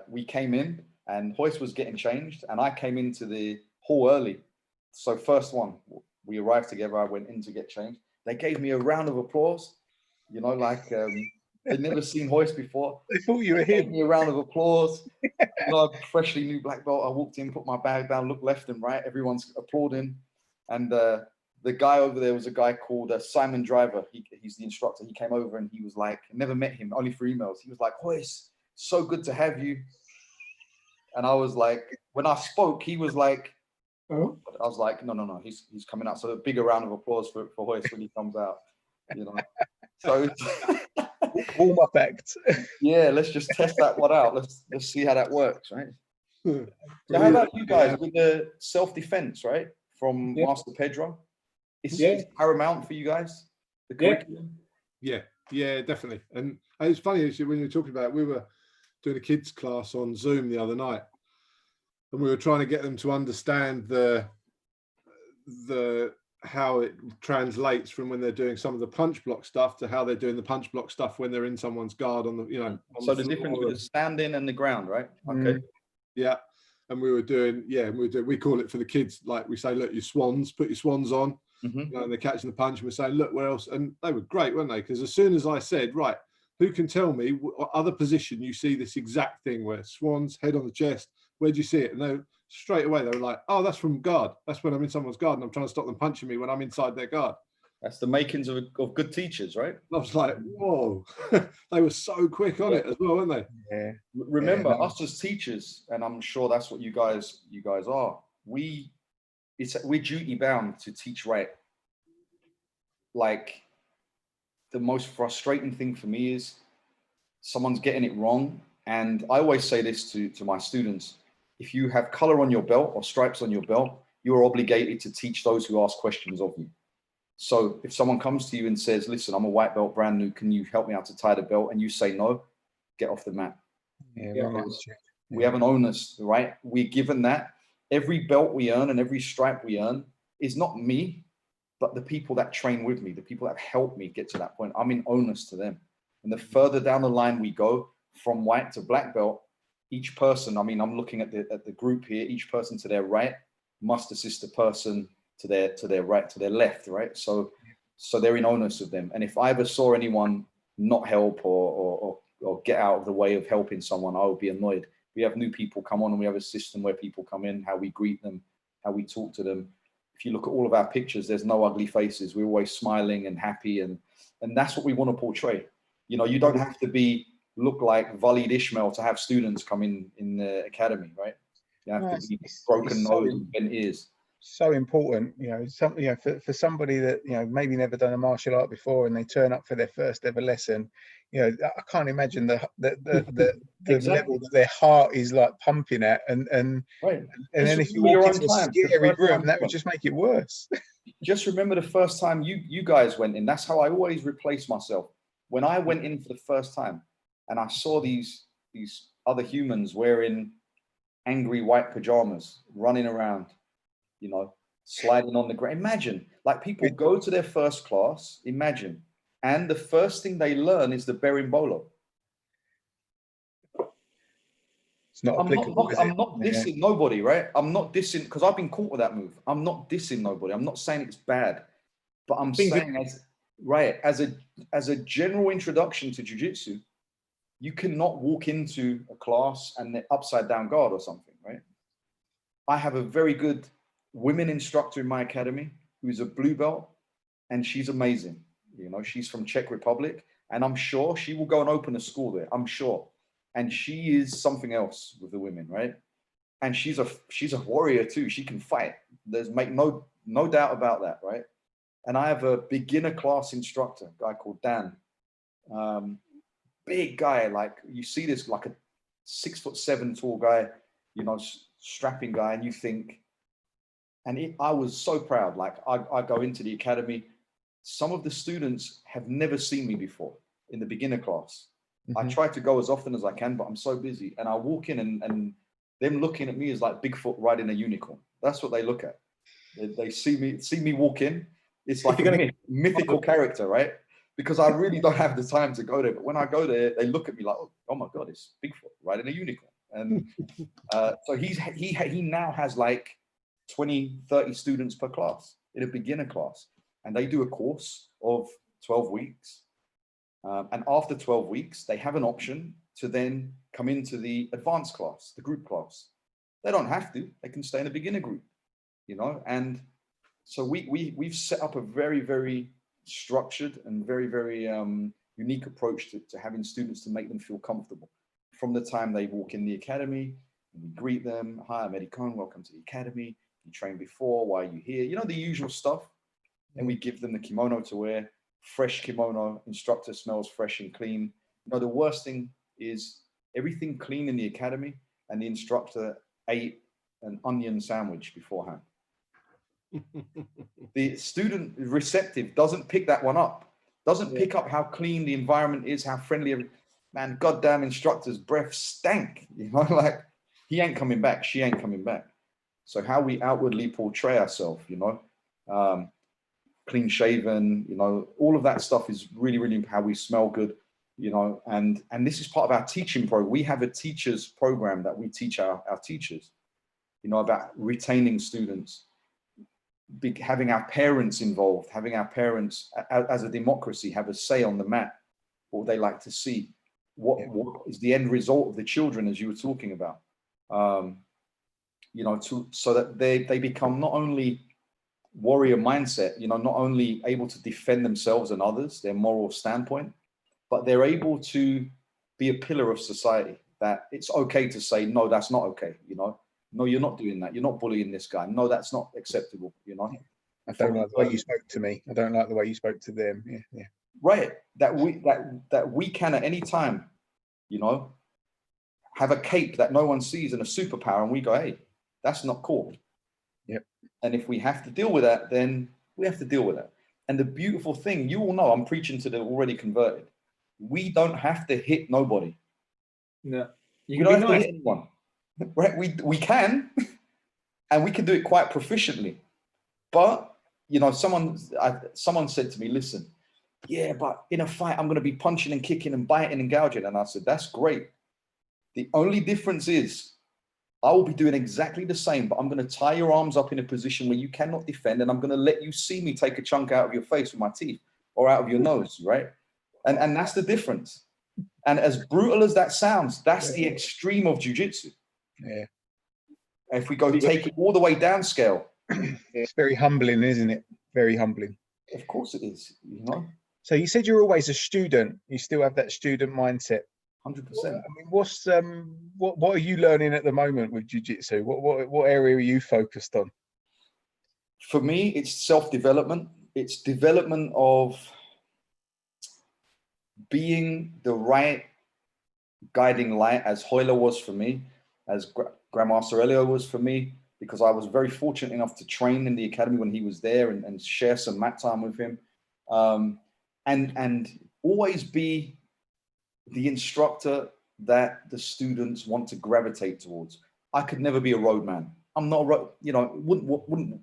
we came in and Hoyce was getting changed and I came into the hall early. So first one, we arrived together, I went in to get changed. They gave me a round of applause, you know, like they'd never seen Hoyce before. They thought you were him. Gave me a round of applause. You know, freshly new black belt. I walked in, put my bag down, looked left and right. Everyone's applauding. And the guy over there was a guy called Simon Driver. He's the instructor. He came over and he was like, I never met him, only through emails. He was like, Hoyce, so good to have you. And I was like, when I spoke, he was like, oh. I was like, no, he's coming out. So a bigger round of applause for Hoyce when he comes out, you know. So warm up act. Yeah, let's just test that one out. Let's see how that works, right? So how about you guys with the self-defense, right? From Master Pedro? It's paramount for you guys, the curriculum? Yeah, definitely. And it's funny, actually, when you were talking about it, we were doing a kids class on Zoom the other night, and we were trying to get them to understand the how it translates from when they're doing some of the punch block stuff to how they're doing the punch block stuff when they're in someone's guard on the, you know. So the difference with the standing and the ground, right? Okay. Yeah. And we were doing, we call it for the kids, like we say, look, your swans, put your swans on, you know, and they're catching the punch, and we're saying, look, where else? And they were great, weren't they? Because as soon as I said, right, who can tell me what other position you see this exact thing where swans, head on the chest, where do you see it? And they straight away, they were like, oh, that's from guard. That's when I'm in someone's guard and I'm trying to stop them punching me when I'm inside their guard. That's the makings of good teachers, right? I was like, whoa. They were so quick on it as well, weren't they? Yeah. Remember, us as teachers, and I'm sure that's what you guys are, we're duty bound to teach right. Like, the most frustrating thing for me is someone's getting it wrong. And I always say this to my students: if you have color on your belt or stripes on your belt, you are obligated to teach those who ask questions of you. So if someone comes to you and says, listen, I'm a white belt, brand new, can you help me out to tie the belt? And you say no, get off the mat. We have an onus, right? We're given that. Every belt we earn and every stripe we earn is not me, but the people that train with me, the people that help me get to that point. I'm in onus to them. And the further down the line we go from white to black belt, each person, I mean, I'm looking at the group here, each person to their right must assist the person to their right, to their left, right? So they're in onus of them. And if I ever saw anyone not help or get out of the way of helping someone, I would be annoyed. We have new people come on and we have a system where people come in, how we greet them, how we talk to them. If you look at all of our pictures, there's no ugly faces. We're always smiling and happy. And that's what we want to portray. You know, you don't have to look like Walid Ismail to have students come in the academy, right? You have to be broken nose and bent ears. So important, you know, for somebody that, you know, maybe never done a martial art before and they turn up for their first ever lesson, you know, I can't imagine the level that their heart is like pumping at, and then if you walk into a scary room, that would just make it worse. Just remember the first time you guys went in. That's how I always replace myself. When I went in for the first time and I saw these other humans wearing angry white pajamas, running around, you know, sliding on the ground. Imagine, like, people go to their first class, imagine, and the first thing they learn is the berimbolo. It's not applicable, is it? I'm not dissing nobody, right? I'm not dissing, because I've been caught with that move. I'm not dissing nobody. I'm not saying it's bad, but I'm saying as a general introduction to jiu-jitsu, you cannot walk into a class and they're upside down guard or something, right? I have a very good women instructor in my academy who's a blue belt, and she's amazing. You know, she's from Czech Republic, and I'm sure she will go and open a school there. I'm sure. And she is something else with the women, right? And she's a warrior too. She can fight. There's no doubt about that, right? And I have a beginner class instructor, a guy called Dan. Big guy, like, you see this, like a 6'7" tall guy, you know, strapping guy, and you think, and I was so proud. Like, I go into the academy, some of the students have never seen me before in the beginner class. I try to go as often as I can, but I'm so busy. And I walk in and them looking at me is like Bigfoot riding a unicorn. That's what they look at. They see me walk in. It's like a mythical character, right? Because I really don't have the time to go there. But when I go there, they look at me like, oh my God, it's Bigfoot riding a unicorn. And so he now has like 20, 30 students per class in a beginner class. And they do a course of 12 weeks. And after 12 weeks, they have an option to then come into the advanced class, the group class. They don't have to. They can stay in the beginner group, you know. And so we've set up a very, very structured and very, very unique approach to having students, to make them feel comfortable. From the time they walk in the academy, we greet them. Hi, I'm Eddie Kone. Welcome to the academy. You trained before. Why are you here? You know, the usual stuff. And we give them the kimono to wear. Fresh kimono, instructor smells fresh and clean. You know, the worst thing is everything clean in the academy, and the instructor ate an onion sandwich beforehand. The student receptive doesn't pick that one up, doesn't pick up how clean the environment is, how friendly. Man, goddamn instructor's breath stank, you know, like, he ain't coming back, she ain't coming back. So how we outwardly portray ourselves, you know, clean shaven, you know, all of that stuff is really, really how we smell good, you know, and this is part of our teaching program. We have a teachers program that we teach our teachers, you know, about retaining students, having our parents involved, having our parents as a democracy have a say on the mat, what they like to see, what is the end result of the children, as you were talking about, you know, so that they become not only warrior mindset, you know, not only able to defend themselves and others, their moral standpoint, but they're able to be a pillar of society, that it's okay to say, no, that's not okay, you know, no, you're not doing that, you're not bullying this guy, no, that's not acceptable, you know. I don't like the way you spoke to me. I don't like the way you spoke to them. Yeah. Right, that we can at any time, you know, have a cape that no one sees and a superpower, and we go, hey, that's not cool. Yep. And if we have to deal with that, then we have to deal with that. And the beautiful thing, you all know, I'm preaching to the already converted. We don't have to hit nobody. No, you don't have to hit anyone. Right? We can, and we can do it quite proficiently. But you know, someone said to me, listen, yeah, but in a fight, I'm going to be punching and kicking and biting and gouging. And I said, that's great. The only difference is, I will be doing exactly the same, but I'm going to tie your arms up in a position where you cannot defend, and I'm going to let you see me take a chunk out of your face with my teeth or out of your nose, right? And that's the difference. And as brutal as that sounds, that's the extreme of jiu-jitsu. Yeah. If we go take it all the way down scale. It's very humbling, isn't it? Very humbling. Of course it is, you know. So you said you're always a student. You still have that student mindset. 100%. I mean, what are you learning at the moment with jiu-jitsu? What area are you focused on? For me, it's self-development. It's development of being the right guiding light, as Hoyler was for me, as Grandmaster Elio was for me, because I was very fortunate enough to train in the academy when he was there and share some mat time with him, and always be the instructor that the students want to gravitate towards. I could never be a roadman. I'm not a road, you know, wouldn't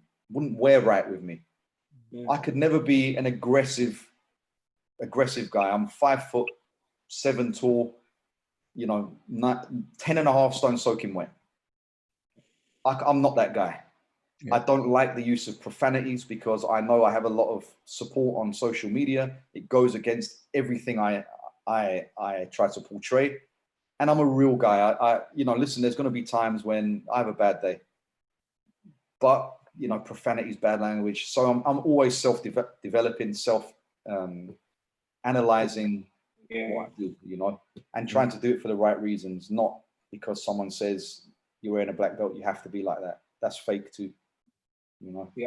wear right with me. Yeah. I could never be an aggressive guy. I'm 5'7" tall, you know, 10.5 stone soaking wet. I'm not that guy. Yeah. I don't like the use of profanities because I know I have a lot of support on social media. It goes against everything I try to portray. And I'm a real guy. I you know, listen, there's going to be times when I have a bad day, but you know, profanity is bad language. So I'm always self-developing, analyzing what I do, you know, and trying to do it for the right reasons, not because someone says you're wearing a black belt, you have to be like that. That's fake too, you know. Yeah.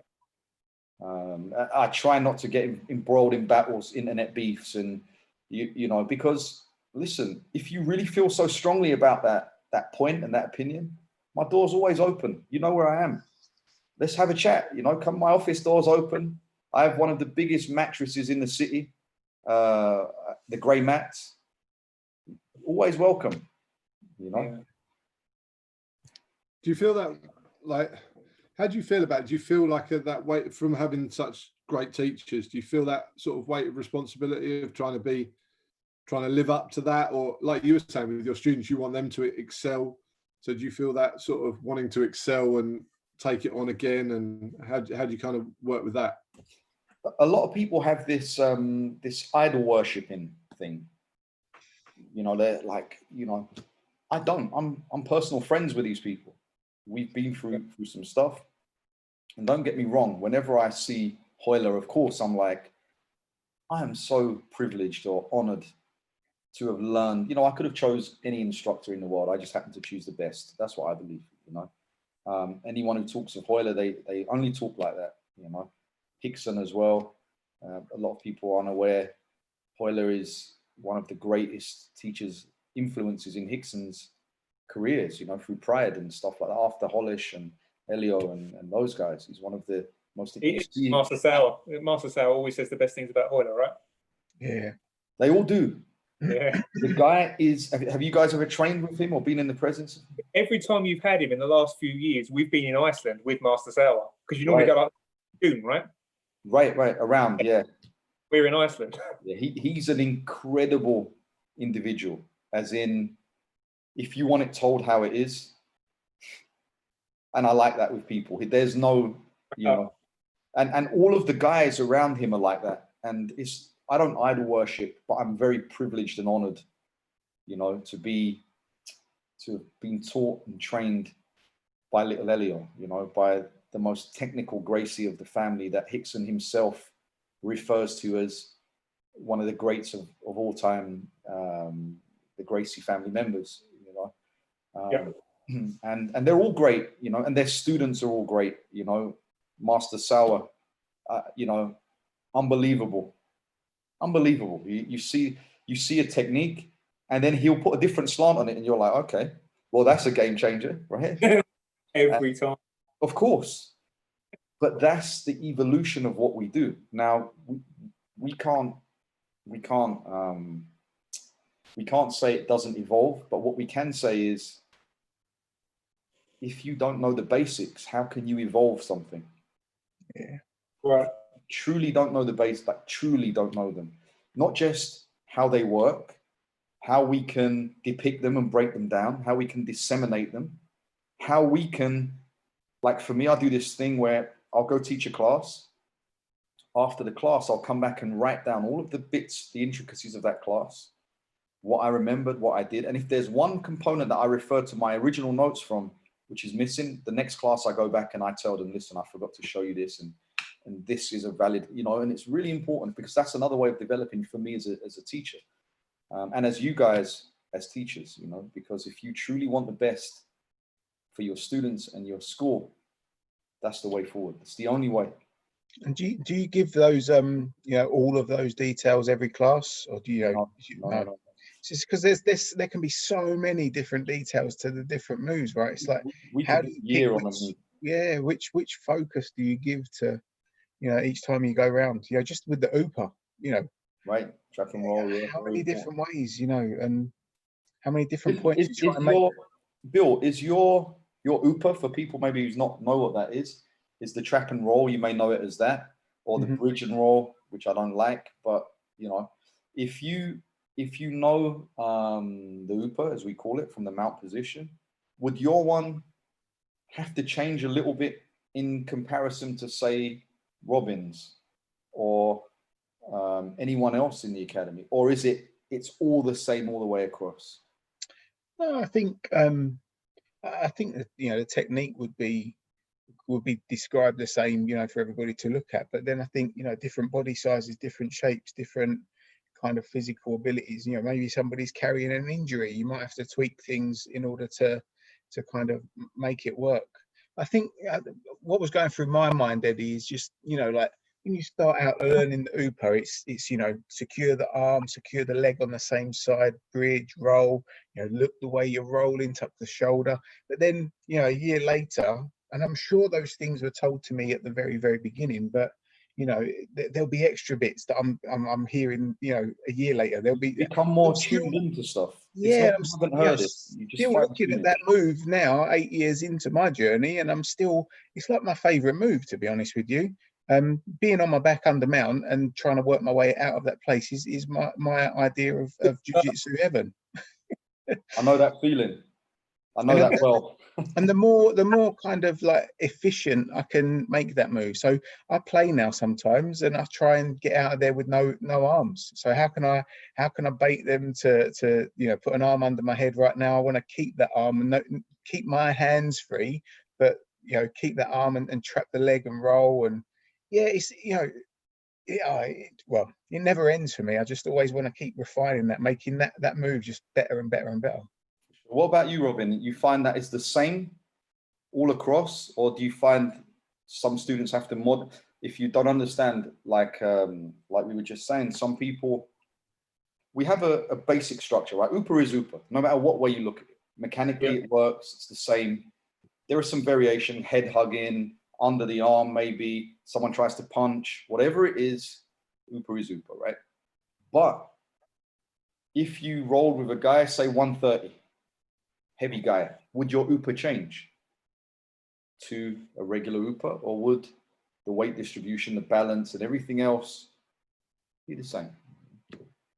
I try not to get embroiled in battles, internet beefs, and you know, because listen, if you really feel so strongly about that point and that opinion, my door's always open. You know where I am. Let's have a chat. You know, come, my office door's open. I have one of the biggest mattresses in the city, the grey mats. Always welcome. You know. Yeah. Do you feel that, like, how do you feel about it? Do you feel like that weight from having such great teachers? Do you feel that sort of weight of responsibility of trying to live up to that? Or like you were saying with your students, you want them to excel. So do you feel that sort of wanting to excel and take it on again? And how do you kind of work with that? A lot of people have this this idol worshipping thing. You know, they're like, you know, I don't. I'm personal friends with these people. We've been through some stuff. And don't get me wrong, whenever I see Royler, of course, I'm like, I am so privileged or honored to have learned. You know, I could have chose any instructor in the world. I just happened to choose the best. That's what I believe, you know. Anyone who talks of Royler, they only talk like that, you know. Rickson as well. A lot of people aren't aware. Royler is one of the greatest teachers, influences in Rickson's careers, you know, through Pride and stuff like that. After Hollish and Elio and those guys, he's one of the most. Master Sauer. Master Sauer always says the best things about Royler, right? Yeah. They all do. Yeah. The guy is. Have you guys ever trained with him or been in the presence of him? Every time you've had him in the last few years, we've been in Iceland with Master Sauer because you normally go like June, right? Right, around, yeah. We're in Iceland. Yeah, he's an incredible individual. As in, if you want it told how it is, and I like that with people. There's no, you know, and all of the guys around him are like that. And I don't idol worship, but I'm very privileged and honored, you know, to have been taught and trained by little Elio, you know, by the most technical Gracie of the family that Rickson himself refers to as one of the greats of all time, the Gracie family members, you know. And they're all great, you know, and their students are all great, you know. Master Sauer, you know, unbelievable. You see a technique, and then he'll put a different slant on it, and you're like, okay, well, that's a game changer, right? Every time. Of course, but that's the evolution of what we do. Now we can't say it doesn't evolve, but what we can say is, if you don't know the basics, how can you evolve something? Yeah. Right. Truly don't know the basics, like truly don't know them. Not just how they work, how we can depict them and break them down, how we can disseminate them, how we can, like for me, I do this thing where I'll go teach a class. After the class, I'll come back and write down all of the bits, the intricacies of that class, what I remembered, what I did. And if there's one component that I refer to my original notes from, which is missing, the next class I go back and I tell them, listen, I forgot to show you this, and this is a valid, you know. And it's really important because that's another way of developing for me as a teacher, and as you guys as teachers, you know, because if you truly want the best for your students and your school, that's the way forward. It's the only way. And do you give those you know, all of those details every class, or do you know? No. It's just because there can be so many different details to the different moves, right? It's like, we how could do you year pick on a move. Yeah, which focus do you give to, you know, each time you go around? You know, just with the Upa, you know, Right, trap and roll. Yeah, how many different ways, you know, and how many different points Bill, is your Your Upa, for people maybe who's not know what that is the trap and roll. You may know it as that, or the bridge and roll, which I don't like. But you know, if you know the Upa, as we call it, from the mount position, would your one have to change a little bit in comparison to, say, Robin's or anyone else in the academy, or is it's all the same all the way across? No, I think that, you know, the technique would be described the same, you know, for everybody to look at. But then I think, you know, different body sizes, different shapes, different kind of physical abilities. You know, maybe somebody's carrying an injury. You might have to tweak things in order to kind of make it work. I think what was going through my mind, Eddie, is just, you know, like when you start out learning the Upa, it's you know, secure the arm, secure the leg on the same side, bridge, roll, you know, look the way you're rolling, tuck the shoulder. But then, you know, a year later, and I'm sure those things were told to me at the very, very beginning, but you know, there'll be extra bits that I'm hearing, you know, a year later. There'll be become more tuned into stuff. Yeah, it's not you haven't heard it. You just still looking at that move now, 8 years into my journey, and I'm still, it's like my favorite move, to be honest with you. Being on my back under mount and trying to work my way out of that place is my idea of jiu-jitsu heaven. I know that feeling. I know that well. And the more kind of like efficient I can make that move. So I play now sometimes, and I try and get out of there with no arms. So how can I bait them to you know, put an arm under my head right now? I want to keep that arm and keep my hands free, but you know, keep that arm and trap the leg and roll. And yeah, it's, you know, well, it never ends for me. I just always want to keep refining that, making that move just better and better and better. What about you, Robin? You find that it's the same all across, or do you find some students have to if you don't understand, like we were just saying, some people, we have a basic structure, right? Upa is Upa, no matter what way you look at it. Mechanically, it works, it's the same. There is some variation, head hugging, under the arm, maybe someone tries to punch, whatever it is Upa, right? But if you rolled with a guy, say 130, heavy guy, would your Upa change to a regular Upa, or would the weight distribution, the balance, and everything else be the same?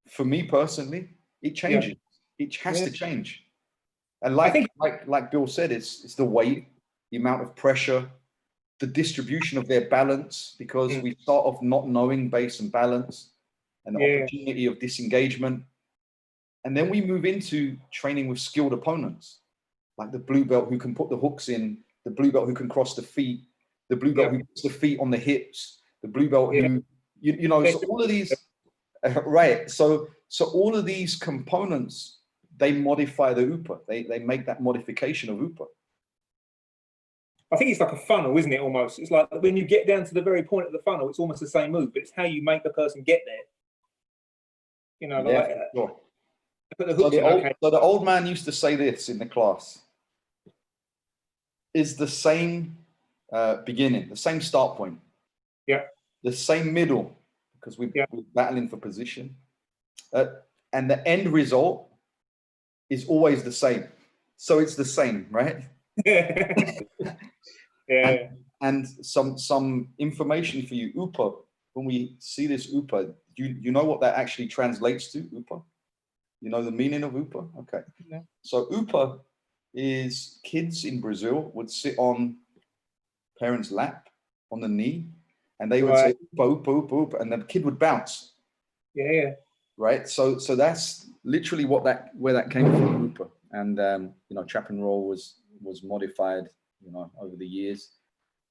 For me personally, it changes. Yeah. It has to change. And like Bill said, it's the weight, the amount of pressure, the distribution of their balance, because we start off not knowing base and balance, and the opportunity of disengagement. And then we move into training with skilled opponents, like the blue belt who can put the hooks in, the blue belt who can cross the feet, the blue belt who puts the feet on the hips, the blue belt who, you know, so all of these, right. So all of these components, they modify the Upa. They make that modification of Upa. I think it's like a funnel, isn't it, almost? It's like when you get down to the very point of the funnel, it's almost the same move, but it's how you make the person get there. You know, like, sure. Put the hooks so the old man used to say this in the class, is the same beginning, the same start point. Yeah. The same middle, because we're battling for position. And the end result is always the same. So it's the same, right? Yeah. And some information for you, Upa. When we see this Upa, you know what that actually translates to, Upa? You know the meaning of Upa? Okay. Yeah. So Upa is kids in Brazil would sit on parents' lap on the knee, and they would say Upa, Upa, Upa, Upa, and the kid would bounce. Yeah. Right. So that's literally where that came from, Upa. And you know, trap and roll was modified, you know, over the years.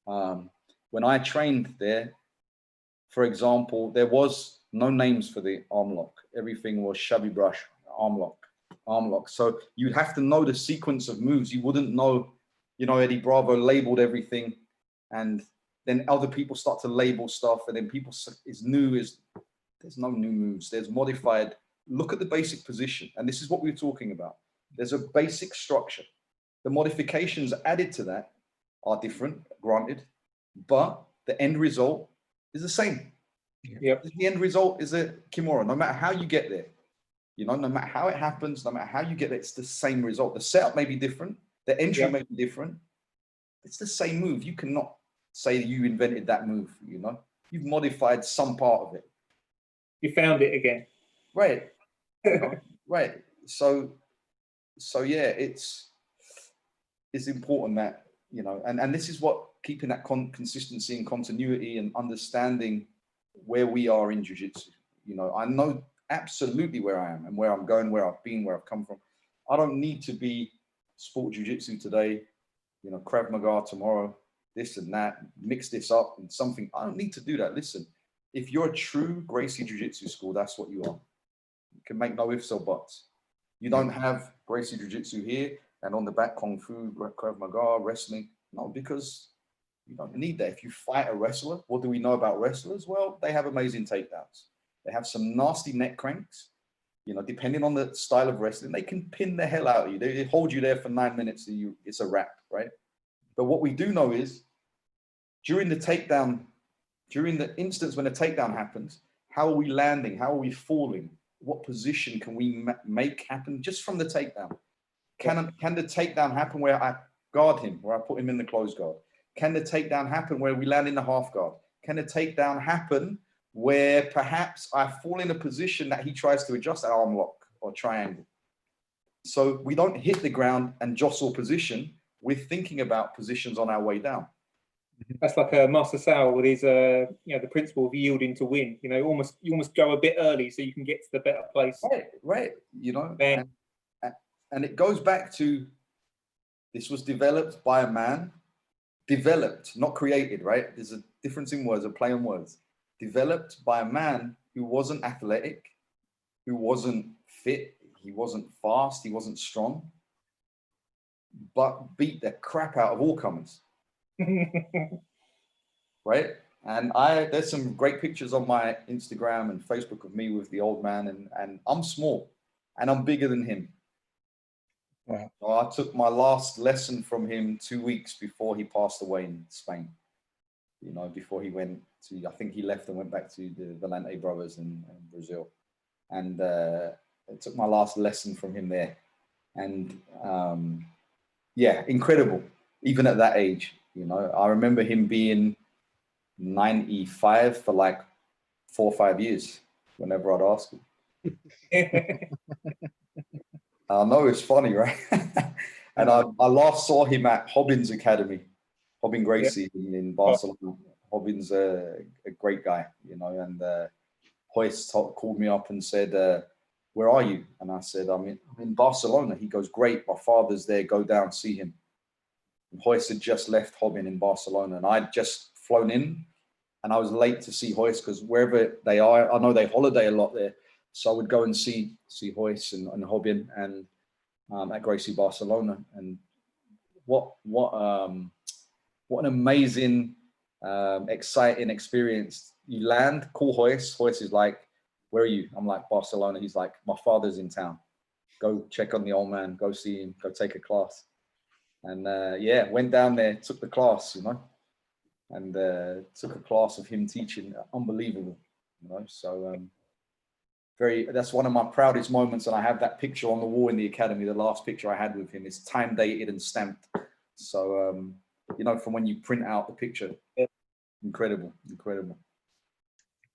When I trained there, for example, there was no names for the arm lock. Everything was shabby brush, arm lock. So you'd have to know the sequence of moves. You wouldn't know, you know, Eddie Bravo labeled everything, and then other people start to label stuff, and then there's no new moves. There's modified. Look at the basic position, and this is what we were talking about. There's a basic structure. The modifications added to that are different, granted, but the end result is the same. Yep. The end result is a Kimura. No matter how you get there, you know, no matter how it happens, no matter how you get there, it's the same result. The setup may be different, The entry may be different. It's the same move. You cannot say you invented that move, you know. You've modified some part of it. You found it again. Right. You know? Right. So yeah, it's important that, you know, and this is what keeping that consistency and continuity and understanding where we are in jiu-jitsu. You know, I know absolutely where I am and where I'm going, where I've been, where I've come from. I don't need to be sport jiu-jitsu today, you know, Krav Maga tomorrow, this and that, mix this up and something. I don't need to do that. Listen, if you're a true Gracie Jiu Jitsu school, that's what you are. You can make no ifs or buts. You don't have Gracie Jiu Jitsu here and on the back Kung Fu, Krav Maga, wrestling. No, because you don't need that. If you fight a wrestler, what do we know about wrestlers? Well, they have amazing takedowns. They have some nasty neck cranks. You know, depending on the style of wrestling, they can pin the hell out of you. They hold you there for 9 minutes and it's a wrap, right? But what we do know is during the takedown, during the instance when a takedown happens, how are we landing? How are we falling? What position can we make happen just from the takedown? Can the takedown happen where I guard him, where I put him in the closed guard? Can the takedown happen where we land in the half guard? Can the takedown happen where perhaps I fall in a position that he tries to adjust that arm lock or triangle? So we don't hit the ground and jostle position. We're thinking about positions on our way down. That's like a Master Sauer with his, you know, the principle of yielding to win. You know, you almost go a bit early so you can get to the better place. Right. You know, and it goes back to this was developed by a man, developed, not created. Right? There's a difference in words, a play on words. Developed by a man who wasn't athletic, who wasn't fit, he wasn't fast, he wasn't strong, but beat the crap out of all comers. Right? And there's some great pictures on my Instagram and Facebook of me with the old man, and I'm small and I'm bigger than him. Wow. So I took my last lesson from him 2 weeks before he passed away in Spain. You know, before he went to, I think he left and went back to the Valente brothers in Brazil. And I took my last lesson from him there. And yeah, incredible, even at that age. You know, I remember him being 95 for like 4 or 5 years whenever I'd ask him. I know it's funny, right? And I last saw him at Hobbins Academy, Hobbin Gracie in Barcelona. Hobbins a great guy, you know, and Hoist called me up and said, where are you? And I said, I'm in Barcelona. He goes, great, my father's there, go down, see him. And Hoist had just left Hobbin in Barcelona, and I'd just flown in, and I was late to see Hoist because wherever they are, I know they holiday a lot there. So I would go and see Hoist and Hobbin and at Gracie Barcelona. And what an amazing, exciting experience. You land, call Hoist. Hoist is like, where are you? I'm like, Barcelona. He's like, my father's in town. Go check on the old man. Go see him. Go take a class. And yeah, went down there, took the class, you know, and took a class of him teaching. Unbelievable, you know. So that's one of my proudest moments. And I have that picture on the wall in the academy. The last picture I had with him is time dated and stamped. So, you know, from when you print out the picture, incredible.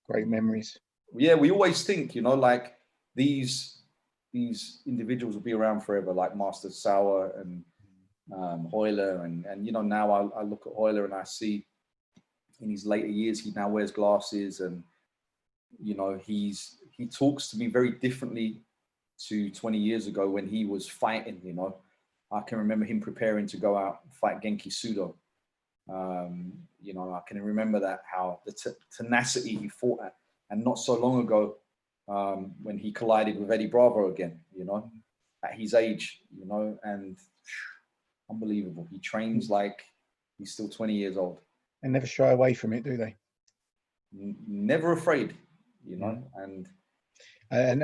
Great memories. Yeah, we always think, you know, like these individuals will be around forever, like Master Sauer and Hoyler, and you know, now I look at Hoyler and I see in his later years he now wears glasses, and you know, he talks to me very differently to 20 years ago when he was fighting. You know, I can remember him preparing to go out and fight Genki Sudo. You know, I can remember that, how the tenacity he fought at. And not so long ago, when he collided with Eddie Bravo again, you know, at his age, you know, and unbelievable. He trains like he's still 20 years old. And never shy away from it, do they? Never afraid, you know. And I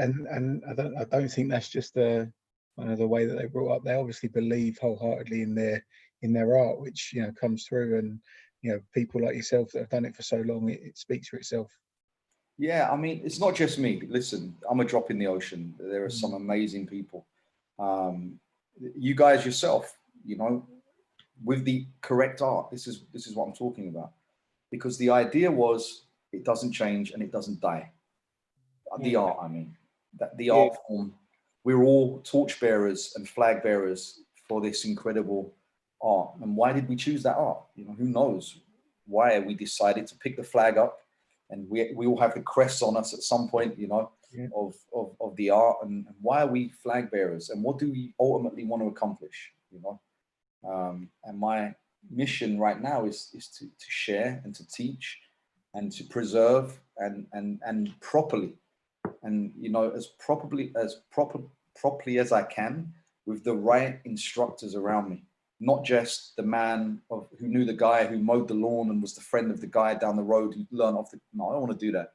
don't think that's just the way that they brought up. They obviously believe wholeheartedly in their art, which, you know, comes through. And you know, people like yourself that have done it for so long, it speaks for itself. Yeah, I mean, it's not just me. Listen, I'm a drop in the ocean. There are some amazing people. You guys yourself, you know, with the correct art. This is what I'm talking about, because the idea was it doesn't change and it doesn't die. The art, I mean, that the art form, we're all torchbearers and flag bearers for this incredible art. And why did we choose that art? You know, who knows why we decided to pick the flag up, and we all have the crests on us at some point, you know, of the art. And why are we flag bearers, and what do we ultimately want to accomplish, you know? And my mission right now is to share and to teach and to preserve and properly, and, you know, as properly as I can, with the right instructors around me, not just the man who knew the guy who mowed the lawn and was the friend of the guy down the road who learned off the, no, I don't want to do that.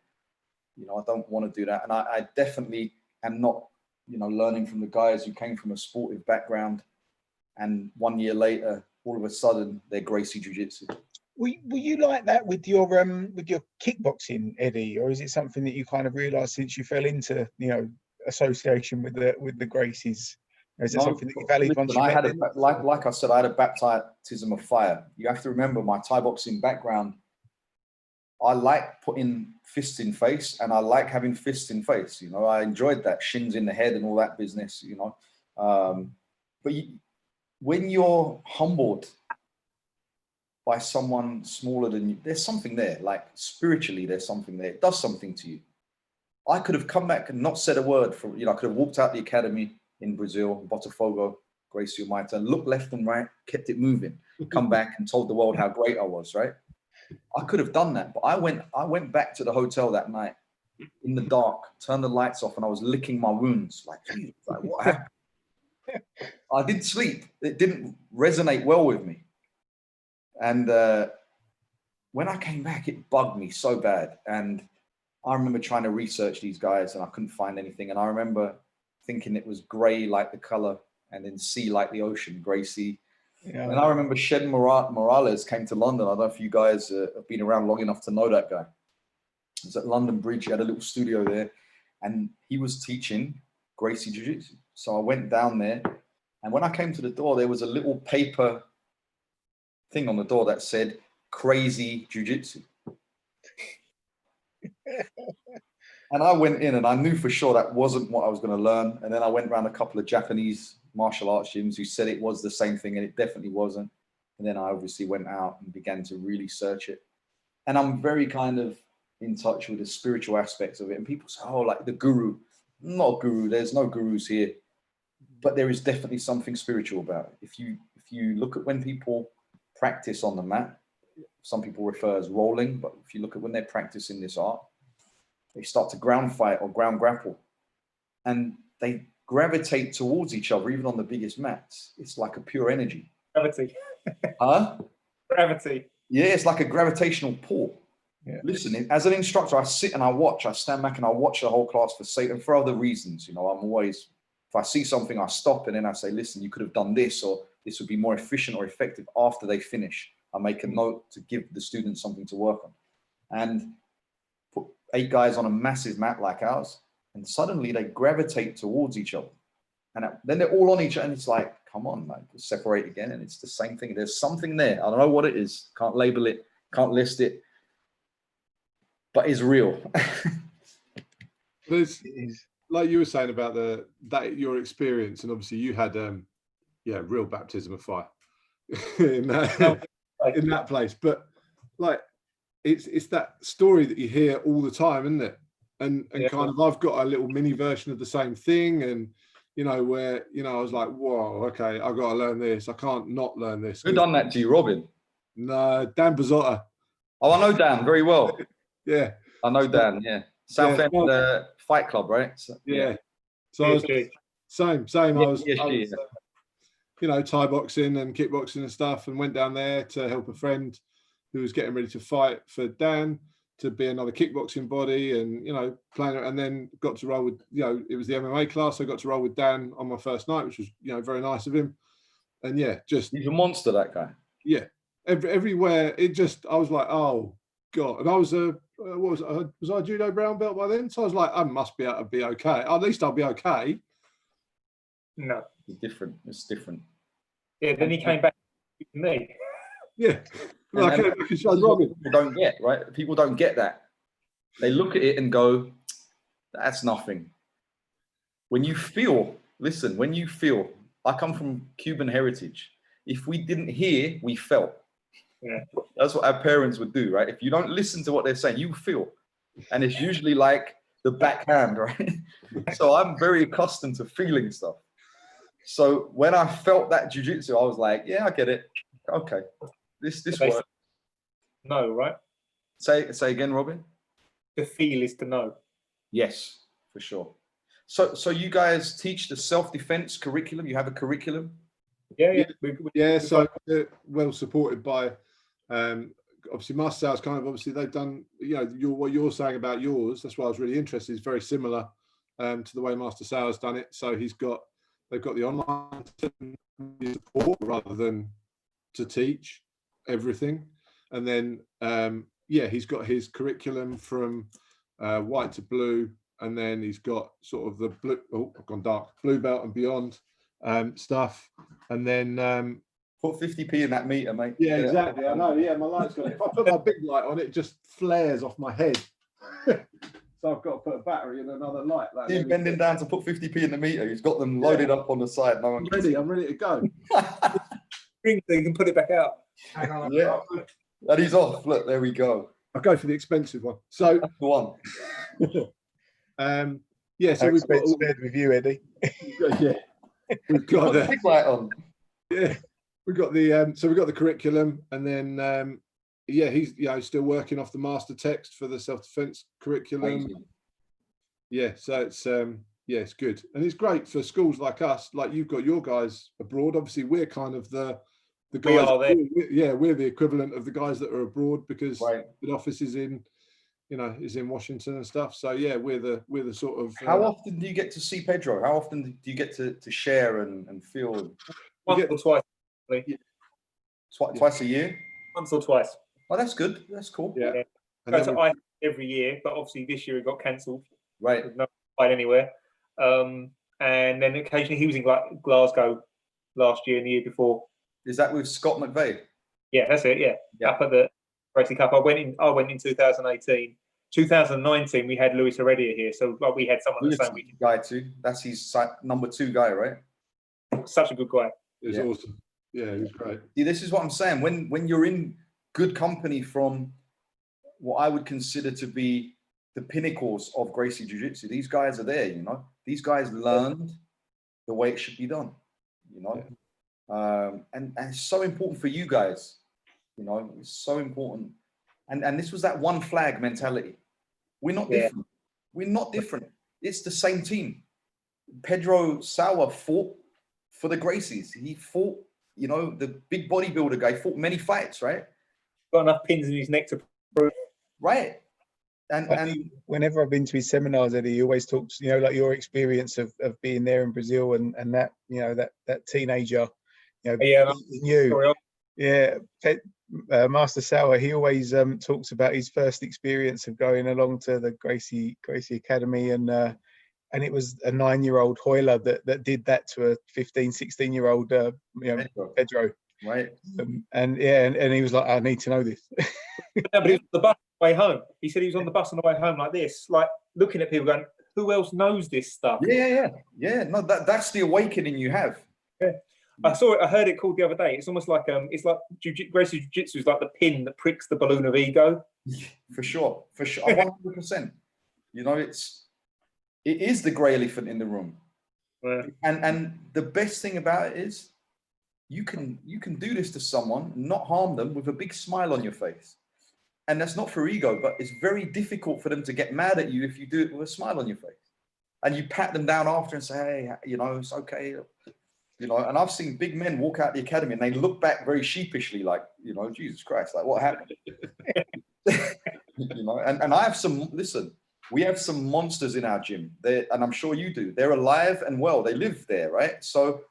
You know, I don't want to do that. And I definitely am not, you know, learning from the guys who came from a sportive background, and 1 year later, all of a sudden, they're Gracie Jiu Jitsu. Were you like that with your kickboxing, Eddie, or is it something that you kind of realised since you fell into, you know, association with the Gracies? Or is it something that you valued once you met them? Like I said, I had a baptism of fire. You have to remember my Thai boxing background. I like putting fists in face, and I like having fists in face. You know, I enjoyed that, shins in the head and all that business, you know. But when you're humbled by someone smaller than you, there's something there, like spiritually, there's something there. It does something to you. I could have come back and not said a word for, you know, I could have walked out the academy in Brazil, Botafogo, Gracie Jiu-Jitsu, and looked left and right, kept it moving, come back and told the world how great I was, right? I could have done that, but I went back to the hotel that night in the dark, turned the lights off, and I was licking my wounds. Like, geez, like, what happened? I didn't sleep. It didn't resonate well with me. And when I came back, it bugged me so bad. And I remember trying to research these guys, and I couldn't find anything. And I remember thinking it was gray like the color, and then sea like the ocean, Gracie. Yeah. And I remember Shed Morales came to London. I don't know if you guys have been around long enough to know that guy. He was at London Bridge. He had a little studio there, and he was teaching Gracie Jiu Jitsu. So I went down there, and when I came to the door, there was a little paper thing on the door that said Crazy Jiu Jitsu. And I went in, and I knew for sure that wasn't what I was going to learn. And then I went around a couple of Japanese martial arts gyms who said it was the same thing, and it definitely wasn't. And then I obviously went out and began to really search it. And I'm very kind of in touch with the spiritual aspects of it. And people say, oh, like the guru. Not a guru. There's no gurus here. But there is definitely something spiritual about it. If you look at when people practice on the mat, some people refer as rolling, but if you look at when they're practicing this art, they start to ground fight or ground grapple, and they gravitate towards each other, even on the biggest mats. It's like a pure energy. Gravity. Huh? Gravity. Yeah, it's like a gravitational pull. Yeah. Listen, as an instructor, I sit and I watch. I stand back and I watch the whole class for other reasons. You know, I'm always, if I see something, I stop and then I say, listen, you could have done this, or this would be more efficient or effective after they finish. I make a note to give the students something to work on. And put 8 guys on a massive mat like ours, and suddenly they gravitate towards each other. And then they're all on each other, and it's like, come on, like, separate again. And it's the same thing. There's something there. I don't know what it is. Can't label it, can't list it, but it's real. There's, like you were saying about your experience, and obviously you had real baptism of fire in that place. But like, it's that story that you hear all the time, isn't it? And kind of, I've got a little mini version of the same thing, and you know, where, you know, I was like, whoa, okay, I've got to learn this. I can't not learn this. Who done that to you, Robin? No, Dan Bazzotta. Oh, I know Dan very well. Yeah, I know Dan. Yeah, Southend Fight Club, right? So, yeah. So I was same. Yeah, I was you know, Thai boxing and kickboxing and stuff, and went down there to help a friend who was getting ready to fight for Dan, to be another kickboxing body, and, you know, playing it, and then got to roll with, you know, it was the MMA class. So I got to roll with Dan on my first night, which was, you know, very nice of him. And yeah, just, he's a monster, that guy. Yeah, everywhere. It just, I was like, oh God. And I was was I a judo brown belt by then? So I was like, I must be able to be okay. At least I'll be okay. No, it's different. It's different. Yeah, then he came back to me. Yeah. Like, and people don't get, right? People don't get that. They look at it and go, that's nothing. When you feel, listen, when you feel, I come from Cuban heritage. If we didn't hear, we felt. Yeah. That's what our parents would do, right? If you don't listen to what they're saying, you feel. And it's usually like the backhand, right? So I'm very accustomed to feeling stuff. So when I felt that jiu-jitsu, I was like, yeah, I get it. Okay, this works. No, right? Say again, Robin. The feel is to know. Yes, for sure. So you guys teach the self-defense curriculum? You have a curriculum? Yeah. So well supported by, obviously Master Sauer's kind of, obviously they've done, what you're saying about yours. That's why I was really interested. It's very similar to the way Master Sauer's done it. So they've got the online support rather than to teach everything. And then, he's got his curriculum from white to blue. And then he's got sort of the blue, I've gone dark, blue belt and beyond stuff. And then put 50p in that meter, mate. Yeah, exactly. I know. Yeah, my light's got it. If I put my big light on, it just flares off my head. So I've got to put a battery in another light. He's bending down to put 50p in the meter. He's got them loaded up on the side. No one I'm ready to go. Ring so you can put it back out. Hang on. Yeah. And he's off. Look, there we go. I'll go for the expensive one. So that's the one. So we've got all with you, Eddie. We've got the big light on. Yeah, we've got the we've got the curriculum, and then he's still working off the master text for the self-defense curriculum. Amazing. Yeah, so it's good, and it's great for schools like us. Like you've got your guys abroad. Obviously, we're kind of the guys. We are there. We're the equivalent of the guys that are abroad because right. the office is in. Is in Washington and stuff. So yeah, we're the sort of. How often do you get to see Pedro? How often do you get to share and feel? Once or twice. Twice a year. Once or twice. Oh, that's good. That's cool. Yeah. Go to I every year, but obviously this year it got cancelled. Right. There's no fight anywhere. And then occasionally he was in Glasgow last year and the year before. Is that with Scott McVeigh? Yeah, that's it. Yeah. Up at the Gracie Cup. I went in 2018. 2019, we had Luis Heredia here, so we had someone the same weekend. Guy too. That's his number 2 guy, right? Such a good guy. It was awesome. Yeah, it was great. See, this is what I'm saying. When you're in good company from what I would consider to be the pinnacles of Gracie Jiu Jitsu, these guys are there. These guys learned the way it should be done. And it's so important for you guys. It's so important. And this was that one flag mentality. We're not different. We're not different. It's the same team. Pedro Sauer fought for the Gracies. He fought, the big bodybuilder guy fought many fights, right? Got enough pins in his neck to prove. Right. And whenever I've been to his seminars, Eddie, he always talks, like your experience of being there in Brazil and that, that teenager, Master Sauer, he always talks about his first experience of going along to the Gracie Academy, and it was a 9-year-old Hoyler that did that to a 15, 16-year-old Pedro. Right. And he was like, I need to know this. But he was on the bus on the way home. He said he was on the bus on the way home like this, like looking at people going, who else knows this stuff? Yeah. No, that's the awakening you have. Yeah. I saw it. I heard it called the other day. It's almost like Gracie Jiu Jitsu is like the pin that pricks the balloon of ego. For sure, 100%. It is the grey elephant in the room. Yeah. And the best thing about it is you can do this to someone, not harm them, with a big smile on your face. And that's not for ego, but it's very difficult for them to get mad at you if you do it with a smile on your face. And you pat them down after and say, hey, it's okay. And I've seen big men walk out the academy and they look back very sheepishly, like, Jesus Christ, like what happened? And I have we have some monsters in our gym, and I'm sure you do. They're alive and well. They live there, right? So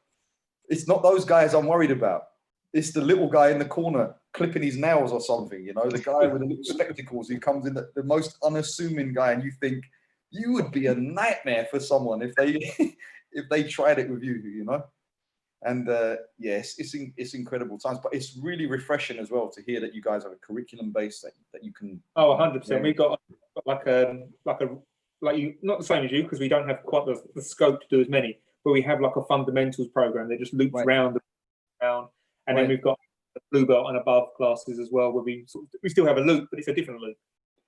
it's not those guys I'm worried about. It's the little guy in the corner clipping his nails or something, the guy with the little spectacles who comes in, the most unassuming guy, and you think you would be a nightmare for someone if they tried it with you, And yes, it's incredible times, but it's really refreshing as well to hear that you guys have a curriculum base that you can. Oh, 100%. We've got like you, not the same as you, because we don't have quite the scope to do as many, but we have like a fundamentals program that just loops round and round. And then we've got the blue belt and above classes as well, where we still have a loop, but it's a different loop.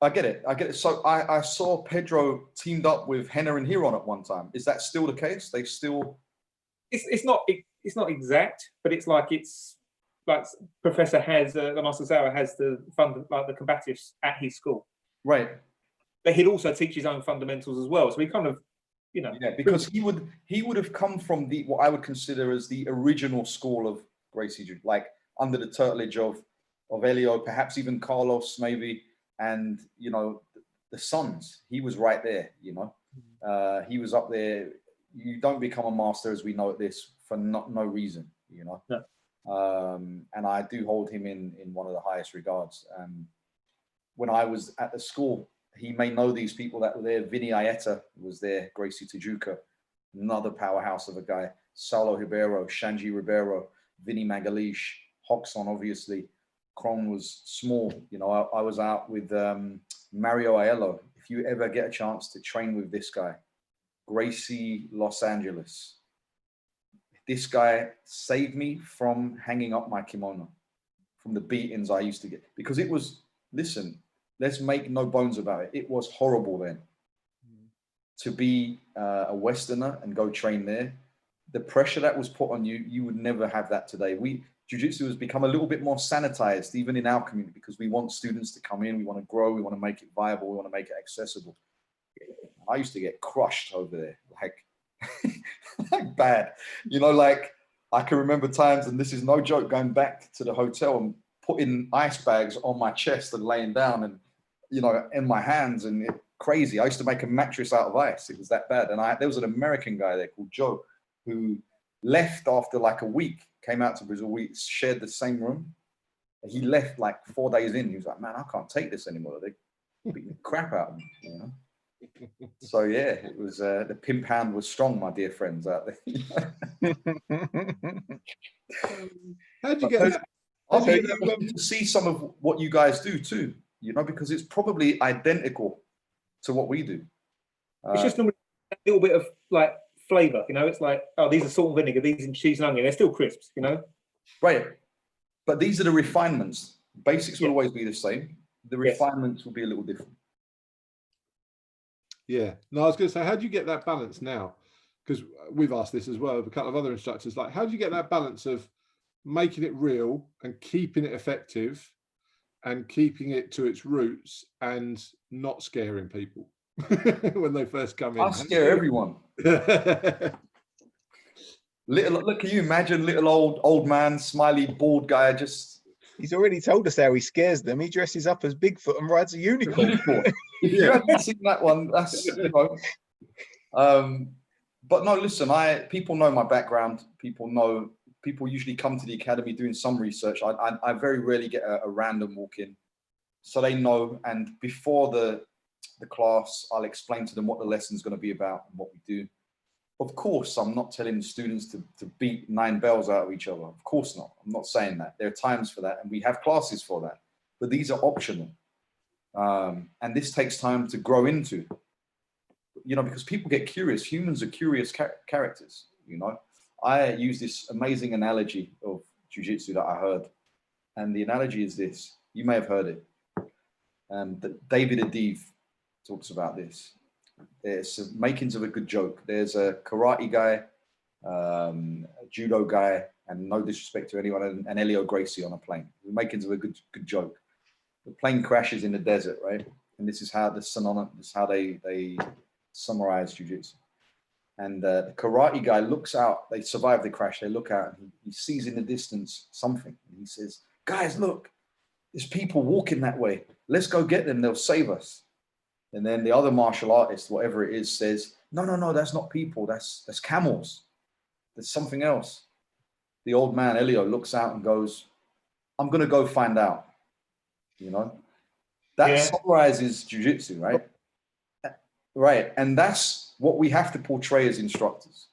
I get it. So I saw Pedro teamed up with Henna and Huron at one time. Is that still the case? They still. It's not exact, but it's like Professor has the Master Sauer has the combatives at his school. Right. But he'd also teach his own fundamentals as well. So we kind of, Yeah, because he would have come from what I would consider as the original school of Gracie Jiu, like under the tutelage of Elio, perhaps even Carlos, maybe, and the sons. He was right there. He was up there. You don't become a master, as we know at this, for no reason. No. And I do hold him in one of the highest regards. When I was at the school, he may know these people that were there. Vinny Ayeta was there, Gracie Tijuca, another powerhouse of a guy. Saulo Ribeiro, Shanji Ribeiro, Vinny Magalish, Hoxon, obviously. Kron was small. I was out with Mario Aiello. If you ever get a chance to train with this guy, Gracie Los Angeles. This guy saved me from hanging up my kimono, from the beatings I used to get. Because it was, listen, let's make no bones about it. It was horrible then. To be a Westerner and go train there, the pressure that was put on you, you would never have that today. Jiu-Jitsu has become a little bit more sanitized, even in our community, because we want students to come in, we want to grow, we want to make it viable, we want to make it accessible. I used to get crushed over there, like bad. I can remember times, and this is no joke, going back to the hotel and putting ice bags on my chest and laying down and, in my hands, and crazy. I used to make a mattress out of ice. It was that bad. And there was an American guy there called Joe who left after like a week, came out to Brazil. We shared the same room. He left like 4 days in. He was like, man, I can't take this anymore. They beat the crap out of me, So yeah, it was the pimp hand was strong, my dear friends out there. How'd you get that? I'll be to see some of what you guys do too, because it's probably identical to what we do. It's just a little bit of like flavor, it's like, oh, these are salt and vinegar, these are cheese and onion, they're still crisps, Right. But these are the refinements. Basics will always be the same. The refinements will be a little different. Yeah. No, I was going to say, how do you get that balance now? Because we've asked this as well of a couple of other instructors, like, how do you get that balance of making it real and keeping it effective and keeping it to its roots and not scaring people when they first come in? I scare everyone. Look, can you imagine little old man, smiley, bald guy just... He's already told us how he scares them. He dresses up as Bigfoot and rides a unicorn. If you haven't seen that one, that's, but no, listen, people know my background. People usually come to the academy doing some research. I very rarely get a random walk in. So they know, and before the class, I'll explain to them what the lesson's going to be about and what we do. Of course, I'm not telling the students to beat 9 bells out of each other. Of course not. I'm not saying that. There are times for that, and we have classes for that. But these are optional. And this takes time to grow into, because people get curious. Humans are curious characters, I use this amazing analogy of jiu-jitsu that I heard. And the analogy is this. You may have heard it. David Adiv talks about this. There's makings of a good joke. There's a karate guy, a judo guy, and no disrespect to anyone, and Elio Gracie on a plane. The makings of a good joke. The plane crashes in the desert, right? And this is how they summarize jiu-jitsu. And the karate guy looks out. They survive the crash. They look out, and he sees in the distance something. And he says, guys, look, there's people walking that way. Let's go get them. They'll save us. And then the other martial artist, whatever it is, says, no, that's not people. That's camels. There's something else. The old man, Elio, looks out and goes, I'm going to go find out. That summarizes jiu-jitsu, right? Right. And that's what we have to portray as instructors.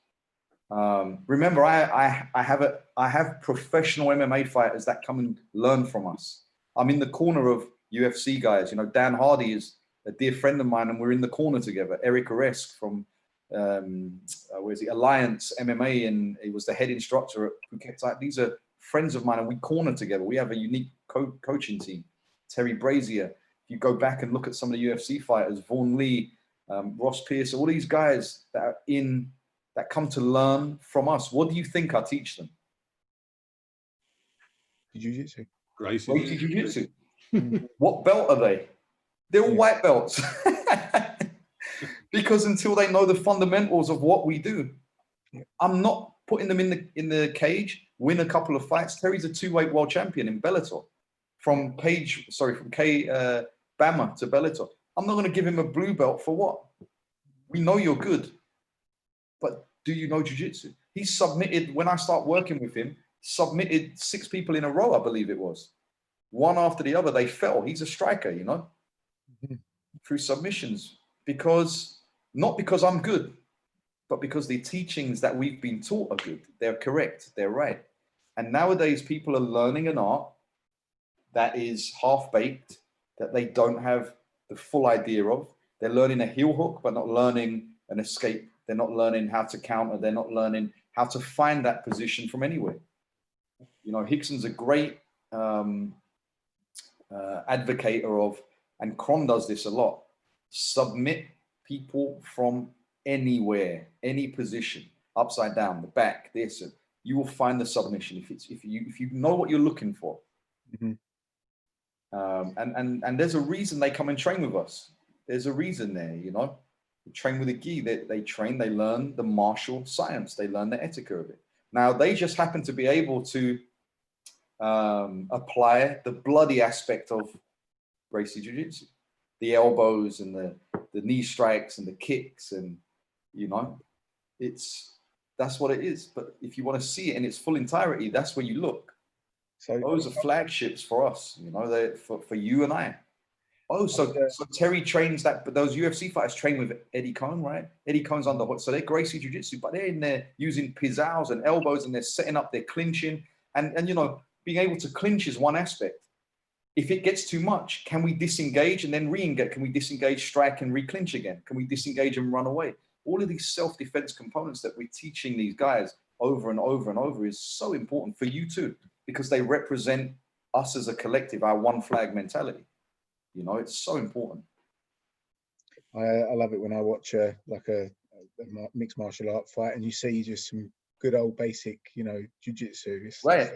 Remember, I have professional MMA fighters that come and learn from us. I'm in the corner of UFC guys. You know, Dan Hardy is a dear friend of mine, and we're in the corner together. Eric Oresk from where's he? Alliance MMA, and he was the head instructor at Phuket. These are friends of mine, and we corner together. We have a unique coaching team. Terry Brazier. If you go back and look at some of the UFC fighters, Vaughan Lee, Ross Pierce, all these guys that come to learn from us. What do you think I teach them? Jiu-Jitsu. Gracie Jiu Jitsu. What belt are they? They're all white belts. Because until they know the fundamentals of what we do, I'm not putting them in the cage, win a couple of fights. Terry's a 2-weight world champion in Bellator. From K Bama to Bellator. I'm not going to give him a blue belt for what? We know you're good, but do you know jiu-jitsu? He submitted, when I start working with him, submitted 6 people in a row, I believe it was. One after the other, they fell. He's a striker, you know, through submissions. Not because I'm good, but because the teachings that we've been taught are good. They're correct. They're right. And nowadays, people are learning an art that is half-baked, that they don't have the full idea of. They're learning a heel hook, but not learning an escape. They're not learning how to counter. They're not learning how to find that position from anywhere. You know, Hickson's a great advocator of, and Kron does this a lot, submit people from anywhere, any position, upside down, the back, this, and you will find the submission if you know what you're looking for. And there's a reason they come and train with us. There's a reason there, you know. They train with a gi. They train, they learn the martial science. They learn the etiquette of it. Now, they just happen to be able to apply the bloody aspect of Gracie Jiu Jitsu. The elbows and the knee strikes and the kicks, and, you know, that's what it is. But if you want to see it in its full entirety, that's where you look. So those are flagships for us, you know, they're for you and I. Oh, so Terry trains that, but those UFC fighters train with Eddie Kone, right? Eddie Kone's underhook. So they're Gracie Jiu Jitsu, but they're in there using pizzazz and elbows, and they're setting up, they're clinching. And you know, being able to clinch is one aspect. If it gets too much, can we disengage and then re-engage? Can we disengage, strike, and re-clinch again? Can we disengage and run away? All of these self-defense components that we're teaching these guys over and over and over is so important for you too, because they represent us as a collective, our one flag mentality. You know, it's so important. I love it when I watch a mixed martial art fight and you see just some good old basic, you know, jiu-jitsu. Right.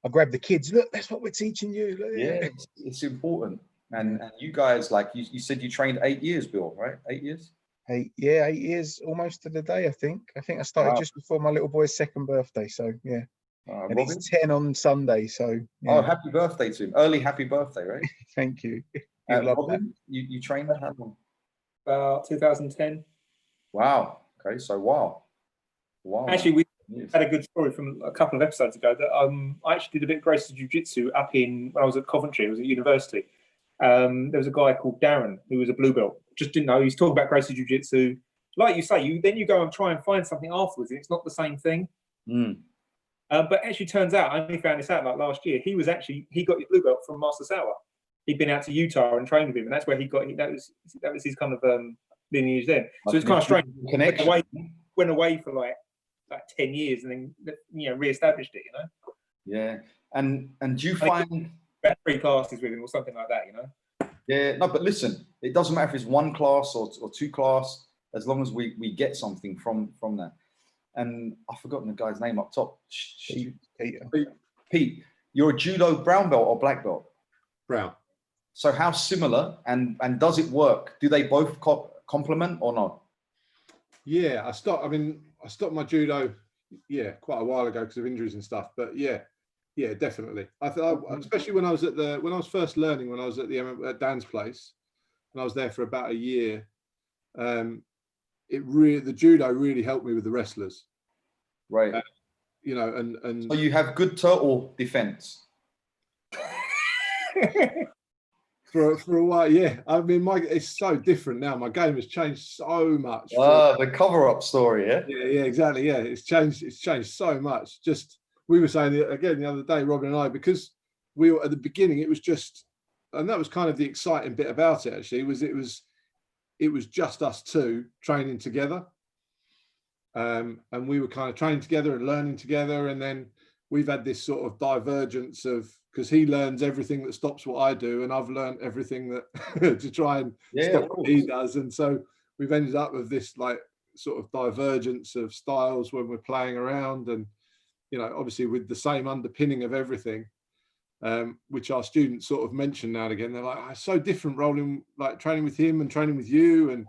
I grab the kids. Look, that's what we're teaching you. Look, yeah, it's important. And you guys, like you said, you trained 8 years, Bill, right? 8 years. 8 years, almost to the day. I think I started just before my little boy's 2nd birthday. So yeah. And Robin? he's 10 on Sunday, so yeah. Oh, happy birthday to him! Early happy birthday, right? Thank you. Robin, you trained how long? About 2010. Wow. Okay, so wow. Actually, we had a good story from a couple of episodes ago that I actually did a bit of Gracie Jiu Jitsu up when I was at Coventry. I was at university. There was a guy called Darren who was a blue belt. Just didn't know. He's talking about Gracie Jiu Jitsu. Like you say, you go and try and find something afterwards, and it's not the same thing. But actually, turns out, I only found this out like last year. He got his blue belt from Master Sauer. He'd been out to Utah and trained with him, and that's where he got. That was his kind of lineage then. So it's kind of strange. Connection. Went away for like 10 years, and then re-established it. You know. Yeah, and do you find 3 classes with him or something like that? You know. Yeah, no, but listen, it doesn't matter if it's 1 class or 2 class, as long as we get something from that. And I've forgotten the guy's name up top. Pete, you're a judo brown belt or black belt? Brown. So how similar, and does it work? Do they both complement or not? Yeah, I stopped my judo, quite a while ago because of injuries and stuff. But yeah, definitely. I thought, especially when I was first learning, when I was at Dan's place, and I was there for about a year. The judo really helped me with the wrestlers, right? And so you have good total defense. for a while. Yeah, I mean, it's so different now. My game has changed so much. The cover-up story, yeah. Yeah, exactly. Yeah, it's changed so much. Just we were saying it again the other day, Robin and I, because we were at the beginning. It was just, and that was kind of the exciting bit about it. Actually, it was just us two training together, and we were kind of training together and learning together, and then we've had this sort of divergence of, because he learns everything that stops what I do, and I've learned everything that to try and stop what he does. And so we've ended up with this like sort of divergence of styles when we're playing around, and obviously with the same underpinning of everything, which our students sort of mention now and again. They're like, oh, it's so different rolling, like training with him and training with you, and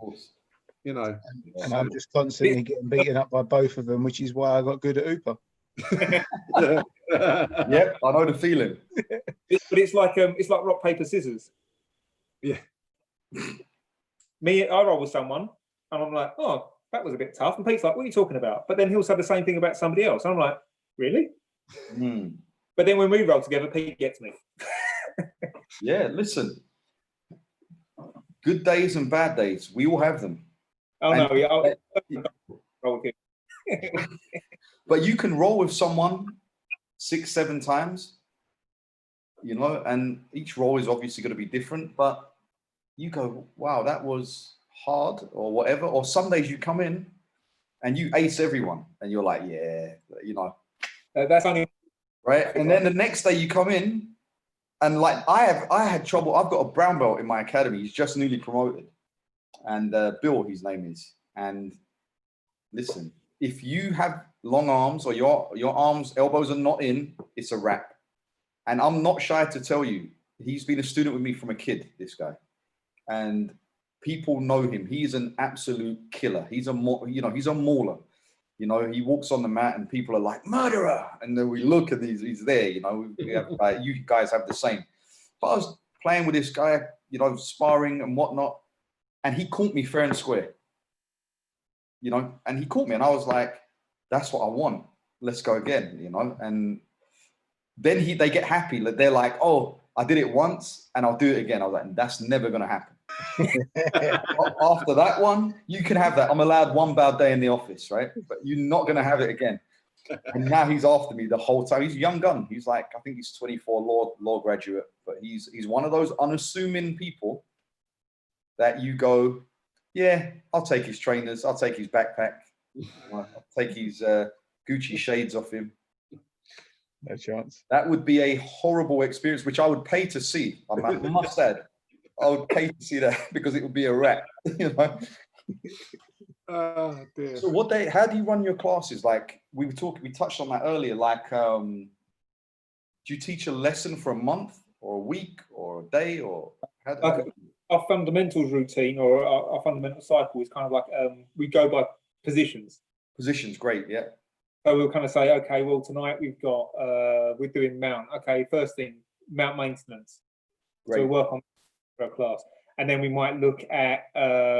and I'm just constantly getting beaten up by both of them, which is why I got good at Hooper. Yep, I know the feeling. But it's like rock, paper, scissors. Yeah. I roll with someone and I'm like, oh, that was a bit tough. And Pete's like, what are you talking about? But then he'll say the same thing about somebody else. And I'm like, really? But then when we roll together, Pete gets me. Yeah, listen. Good days and bad days, we all have them. Oh, no, yeah, roll with him. But you can roll with someone 6-7 times, and each roll is obviously going to be different, but you go, wow, that was hard or whatever. Or some days you come in and you ace everyone and you're like, yeah, that's only right. And then the next day you come in and like, I had trouble. I've got a brown belt in my academy. He's just newly promoted, and Bill, his name is. And listen, if you have long arms or your arms, elbows are not in, it's a wrap. And I'm not shy to tell you, he's been a student with me from a kid, this guy. And people know him. He's an absolute killer. He's a mauler. He walks on the mat and people are like, murderer. And then we look and he's there, we have, you guys have the same. But I was playing with this guy, sparring and whatnot. And he caught me fair and square, and he caught me and I was like, that's what I want. Let's go again, And then they get happy. They're like, oh, I did it once and I'll do it again. I was like, that's never going to happen. After that one, you can have that. I'm allowed one bad day in the office, right? But you're not going to have it again. And now he's after me the whole time. He's a young gun. He's like, I think he's 24, law graduate. But he's one of those unassuming people that you go, yeah, I'll take his trainers. I'll take his backpack. I'll take his Gucci shades off him. No chance. That would be a horrible experience, which I would pay to see. I must add, I would pay to see that because it would be a wrap. Oh, dear. So how do you run your classes? Like we touched on that earlier. Like, do you teach a lesson for a month or a week or a day, or our fundamentals routine or our fundamental cycle is kind of like we go by positions. Positions, great, yeah. So we'll kind of say, okay, well, tonight we've got, we're doing mount. Okay, first thing, mount maintenance. Great. So we'll work on for a class. And then we might look at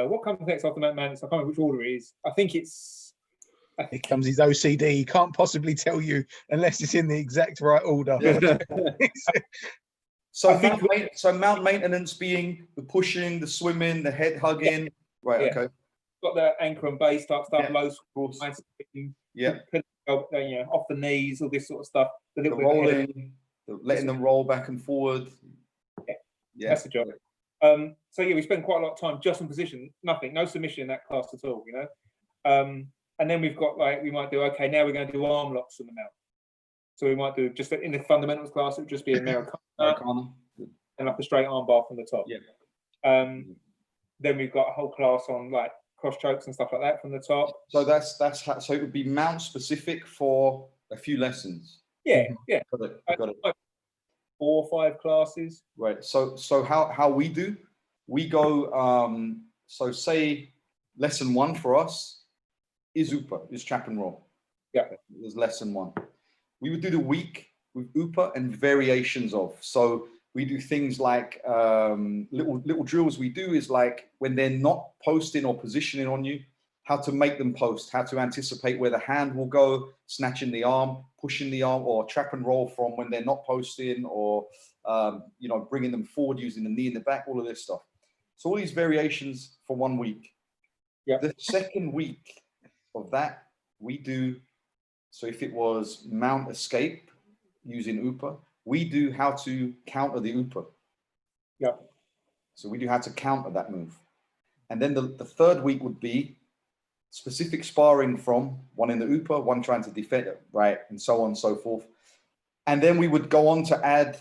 what comes next after mount maintenance. I can't remember which order it is. I think it's... It comes his OCD. He can't possibly tell you unless it's in the exact right order. Yeah. So mount maintenance being the pushing, the swimming, the head hugging. Right, okay. Got the anchor and base type stuff, low scores, off the knees, all this sort of stuff. The rolling, letting them roll back and forward. Yeah, that's the job. So we spend quite a lot of time just in position, no submission in that class at all, and then we've got we might do, okay, now we're going to do arm locks on the mount. So we might do just in the fundamentals class, it would just be Americana and like a straight arm bar from the top. Yeah. Then we've got a whole class on like cross chokes and stuff like that from the top. So that's how, so it would be mount specific for a few lessons. Yeah. Got it. Like 4 or 5 classes. Right. So how we do, we go. So say lesson 1 for us is UPA, is trap and roll. Yeah. There's lesson 1. We would do the week with UPA and variations of. So we do things like little drills we do is like when they're not posting or positioning on you, how to make them post, how to anticipate where the hand will go, snatching the arm, pushing the arm, or trap and roll from when they're not posting, or you know, bringing them forward, using the knee in the back, all of this stuff. So all these variations for 1 week. Yeah. The second week of that, we do, so if it was mount escape using UPA, we do how to counter the UPA. Yeah. So we do how to counter that move. And then the third week would be specific sparring from one in the UPA, one trying to defend it, right? And so on and so forth. And then we would go on to add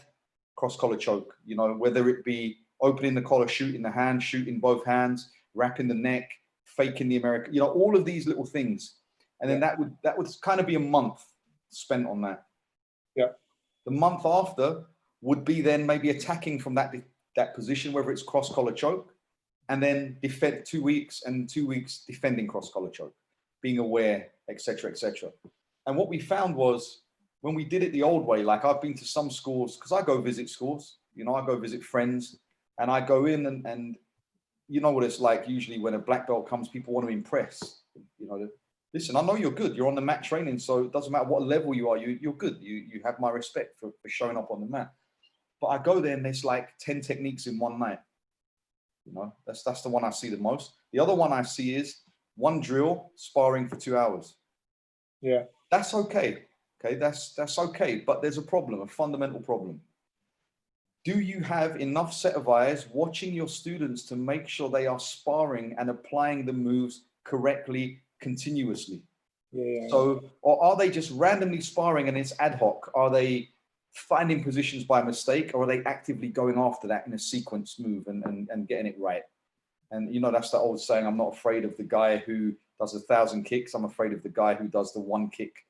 cross collar choke, you know, whether it be opening the collar, shooting the hand, shooting both hands, wrapping the neck, faking the American, you know, all of these little things. And then that would kind of be a month spent on that. Yeah. The month after would be then maybe attacking from that position, whether it's cross collar choke, and then defend 2 weeks and 2 weeks defending cross collar choke, being aware, etc., etc. And what we found was when we did it the old way, like I've been to some schools, because I go visit schools, you know, I go visit friends, and I go in and you know what it's like usually when a black belt comes, people want to impress, you know, listen, I know you're good, you're on the mat training, so it doesn't matter what level you are, you're good, you have my respect for showing up on the mat. But I go there and there's like 10 techniques in one night. You know, that's the one I see the most. The other one I see is one drill sparring for 2 hours. Yeah. That's okay. Okay, that's okay. But there's a problem, a fundamental problem. Do you have enough set of eyes watching your students to make sure they are sparring and applying the moves correctly, continuously? Yeah. So, or are they just randomly sparring and it's ad hoc? Are they finding positions by mistake, or are they actively going after that in a sequence move and getting it right? And you know, that's the old saying, I'm not afraid of the guy who does 1,000 kicks, I'm afraid of the guy who does the one kick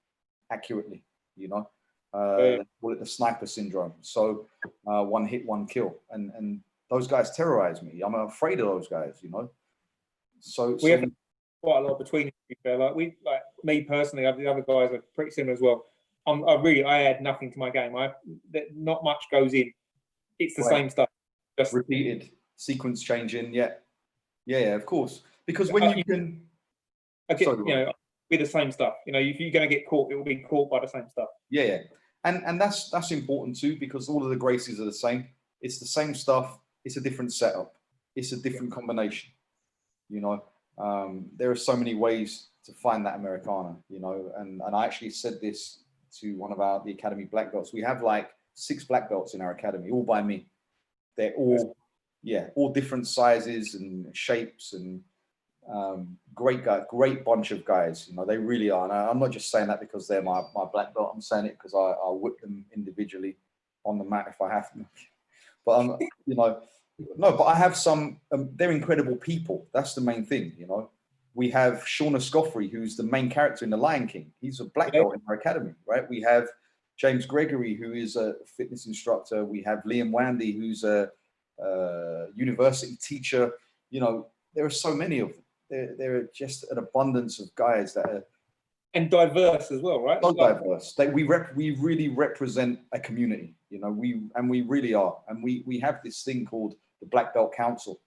accurately, you know. They call it the sniper syndrome. So one hit, one kill. And those guys terrorize me. I'm afraid of those guys, you know. So we have quite a lot between us. Like me personally, the other guys are pretty similar as well. I add nothing to my game. Not much goes in. It's the same stuff. Just repeated, sequence changing. Yeah, of course. Because when you can, you know, be the same stuff. You know, if you're going to get caught, it will be caught by the same stuff. Yeah. And that's important too, because all of the Gracies are the same. It's the same stuff. It's a different setup. It's a different combination. You know, there are so many ways to find that Americana. You know, and I actually said this to one of the Academy black belts. We have like 6 black belts in our Academy, all by me. They're all, all different sizes and shapes, and great bunch of guys. You know, they really are. And I'm not just saying that because they're my black belt. I'm saying it because I'll whip them individually on the mat if I have to. But you know, no. But I have some. They're incredible people. That's the main thing. You know, we have Shauna Scoffrey, who's the main character in The Lion King. He's a black belt in our academy, right? We have James Gregory, who is a fitness instructor. We have Liam Wandy, who's a university teacher. You know, there are so many of them. There are just an abundance of guys that are and diverse as well, right? So diverse. We really represent a community. You know, we really are, and we have this thing called the Black Belt Council,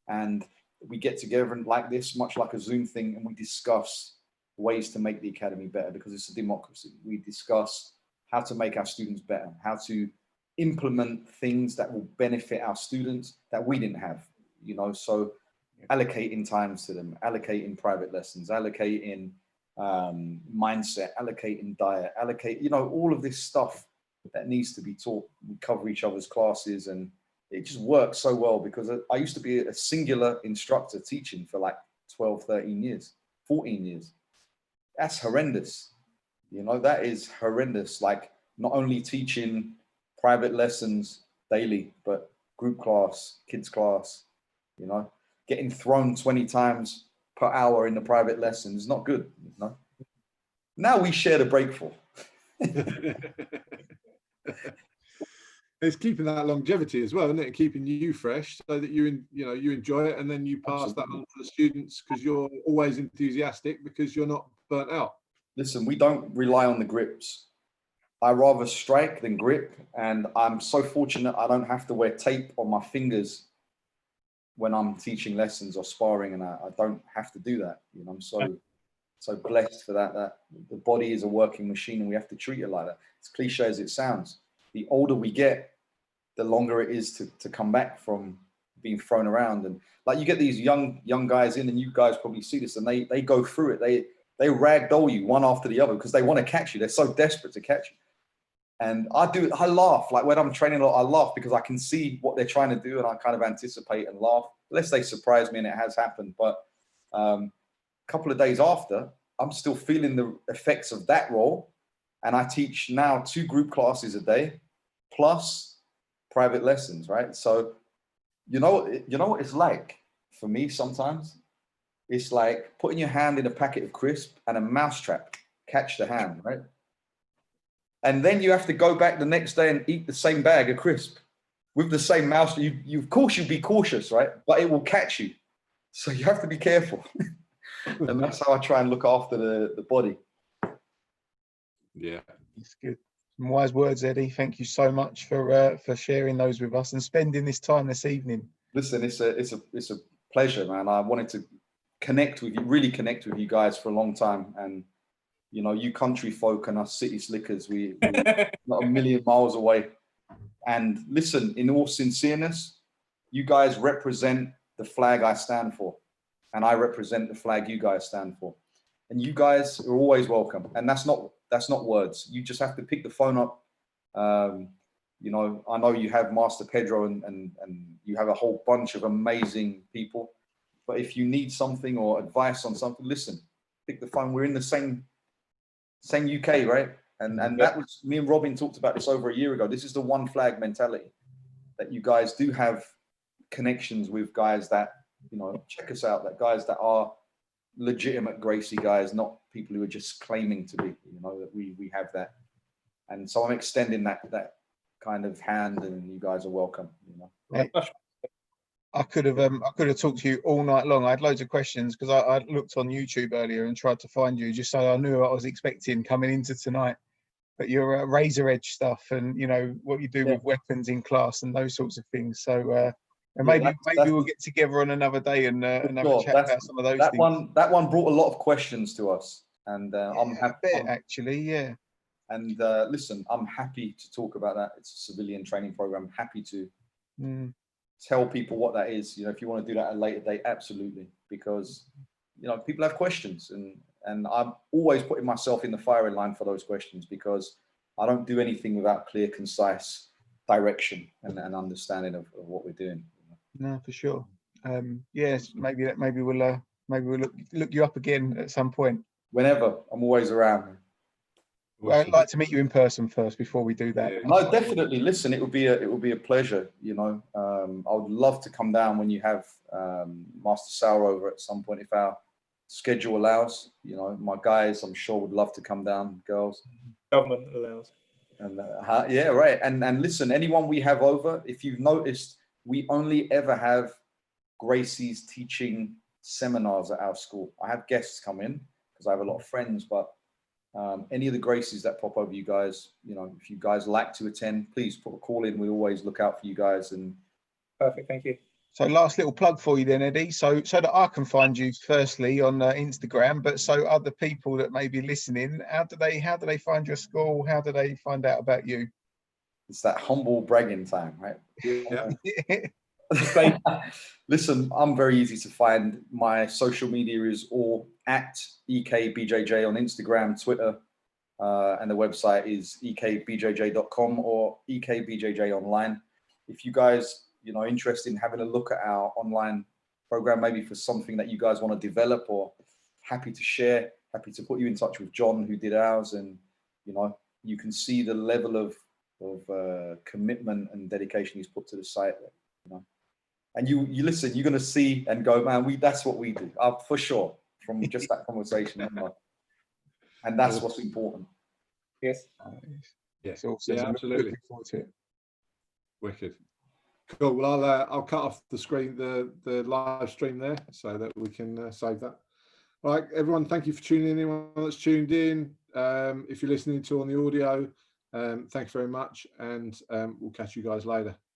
and we get together and like this, much like a Zoom thing, and we discuss ways to make the academy better, because it's a democracy. We discuss how to make our students better, how to implement things that will benefit our students that we didn't have, you know. So allocating times to them, allocating private lessons, allocating mindset, allocating diet, you know, all of this stuff that needs to be taught. We cover each other's classes, and it just works so well, because I used to be a singular instructor teaching for like 12, 13 years, 14 years. That's horrendous. You know, that is horrendous. Like, not only teaching private lessons daily, but group class, kids class, you know, getting thrown 20 times per hour in the private lesson is not good. You know? Now we share the breakful. It's keeping that longevity as well, isn't it? Keeping you fresh so that you enjoy it, and then you pass that on to the students, because you're always enthusiastic, because you're not burnt out. Listen, we don't rely on the grips. I rather strike than grip, and I'm so fortunate I don't have to wear tape on my fingers when I'm teaching lessons or sparring, and I don't have to do that. You know, I'm so blessed for that. That the body is a working machine, and we have to treat it like that. As cliche as it sounds, the older we get, the longer it is to come back from being thrown around. And like you get these young guys in, and you guys probably see this, and they go through it. They ragdoll you one after the other because they want to catch you. They're so desperate to catch you. And I laugh. Like when I'm training a lot, I laugh because I can see what they're trying to do, and I kind of anticipate and laugh. Unless they surprise me, and it has happened. But a couple of days after, I'm still feeling the effects of that role. And I teach now 2 group classes a day, plus private lessons, right? So you know what it's like for me sometimes? It's like putting your hand in a packet of crisp and a mousetrap catch the hand, right? And then you have to go back the next day and eat the same bag of crisp with the same mouse. You of course you'd be cautious, right? But it will catch you. So you have to be careful. And that's how I try and look after the body. Yeah. It's good. Some wise words, Eddie. Thank you so much for sharing those with us and spending this time this evening. Listen, it's a pleasure, man. I wanted to really connect with you guys for a long time. And you know, you country folk and us city slickers, we're not a million miles away. And listen, in all sincereness, you guys represent the flag I stand for, and I represent the flag you guys stand for. And you guys are always welcome. And that's not words. You just have to pick the phone up. You know, I know you have Master Pedro and you have a whole bunch of amazing people. But if you need something or advice on something, listen, pick the phone. We're in the same UK, right? And that was, me and Robin talked about this over a year ago. This is the one flag mentality, that you guys do have connections with guys that, you know, check us out, that guys that are legitimate Gracie guys, not people who are just claiming to be, you know, that we have that. And so I'm extending that kind of hand, and you guys are welcome, you know. Hey, I could have talked to you all night long. I had loads of questions because I looked on YouTube earlier and tried to find you just so I knew what I was expecting coming into tonight. But your razor edge stuff, and you know what you do with weapons in class and those sorts of things. So and maybe we'll get together on another day and have a chat about some of those things. That one brought a lot of questions to us, and I'm happy. Actually, yeah. And listen, I'm happy to talk about that. It's a civilian training program. Happy to tell people what that is. You know, if you want to do that at a later date, absolutely, because you know people have questions, and I'm always putting myself in the firing line for those questions, because I don't do anything without clear, concise direction and understanding of what we're doing. No, for sure. Yes, maybe we'll look you up again at some point. Whenever, I'm always around. Well, I'd like to meet you in person first before we do that. No, definitely. Listen, it would be a pleasure. You know, I would love to come down when you have Master Sauer over at some point, if our schedule allows. You know, my guys, I'm sure, would love to come down. Girls, government allows. And yeah, right. And listen, anyone we have over, if you've noticed, we only ever have Gracie's teaching seminars at our school. I have guests come in because I have a lot of friends, but any of the Gracies that pop over, you guys, you know, if you guys like to attend, please put a call in. We always look out for you guys. And perfect, thank you. So last little plug for you then, Eddie, so that I can find you firstly on Instagram, but so other people that may be listening, how do they find your school? How do they find out about you? It's that humble bragging time, right? Yeah. Listen, I'm very easy to find. My social media is all at EKBJJ on Instagram, Twitter, and the website is ekbjj.com or ekbjj online. If you guys, you know, interested in having a look at our online program, maybe for something that you guys want to develop, or happy to share, happy to put you in touch with John, who did ours. And, you know, you can see the level of commitment and dedication he's put to the site, you know. And you listen, you're going to see and go, man, that's what we do, for sure, from just that conversation. And that's what's important. Yes. Yes. Awesome. Yeah, absolutely. Looking forward to it. Wicked. Cool. Well, I'll cut off the screen, the live stream there, so that we can save that. All right, everyone, thank you for tuning in. Anyone that's tuned in, if you're listening to on the audio, thanks very much, and we'll catch you guys later.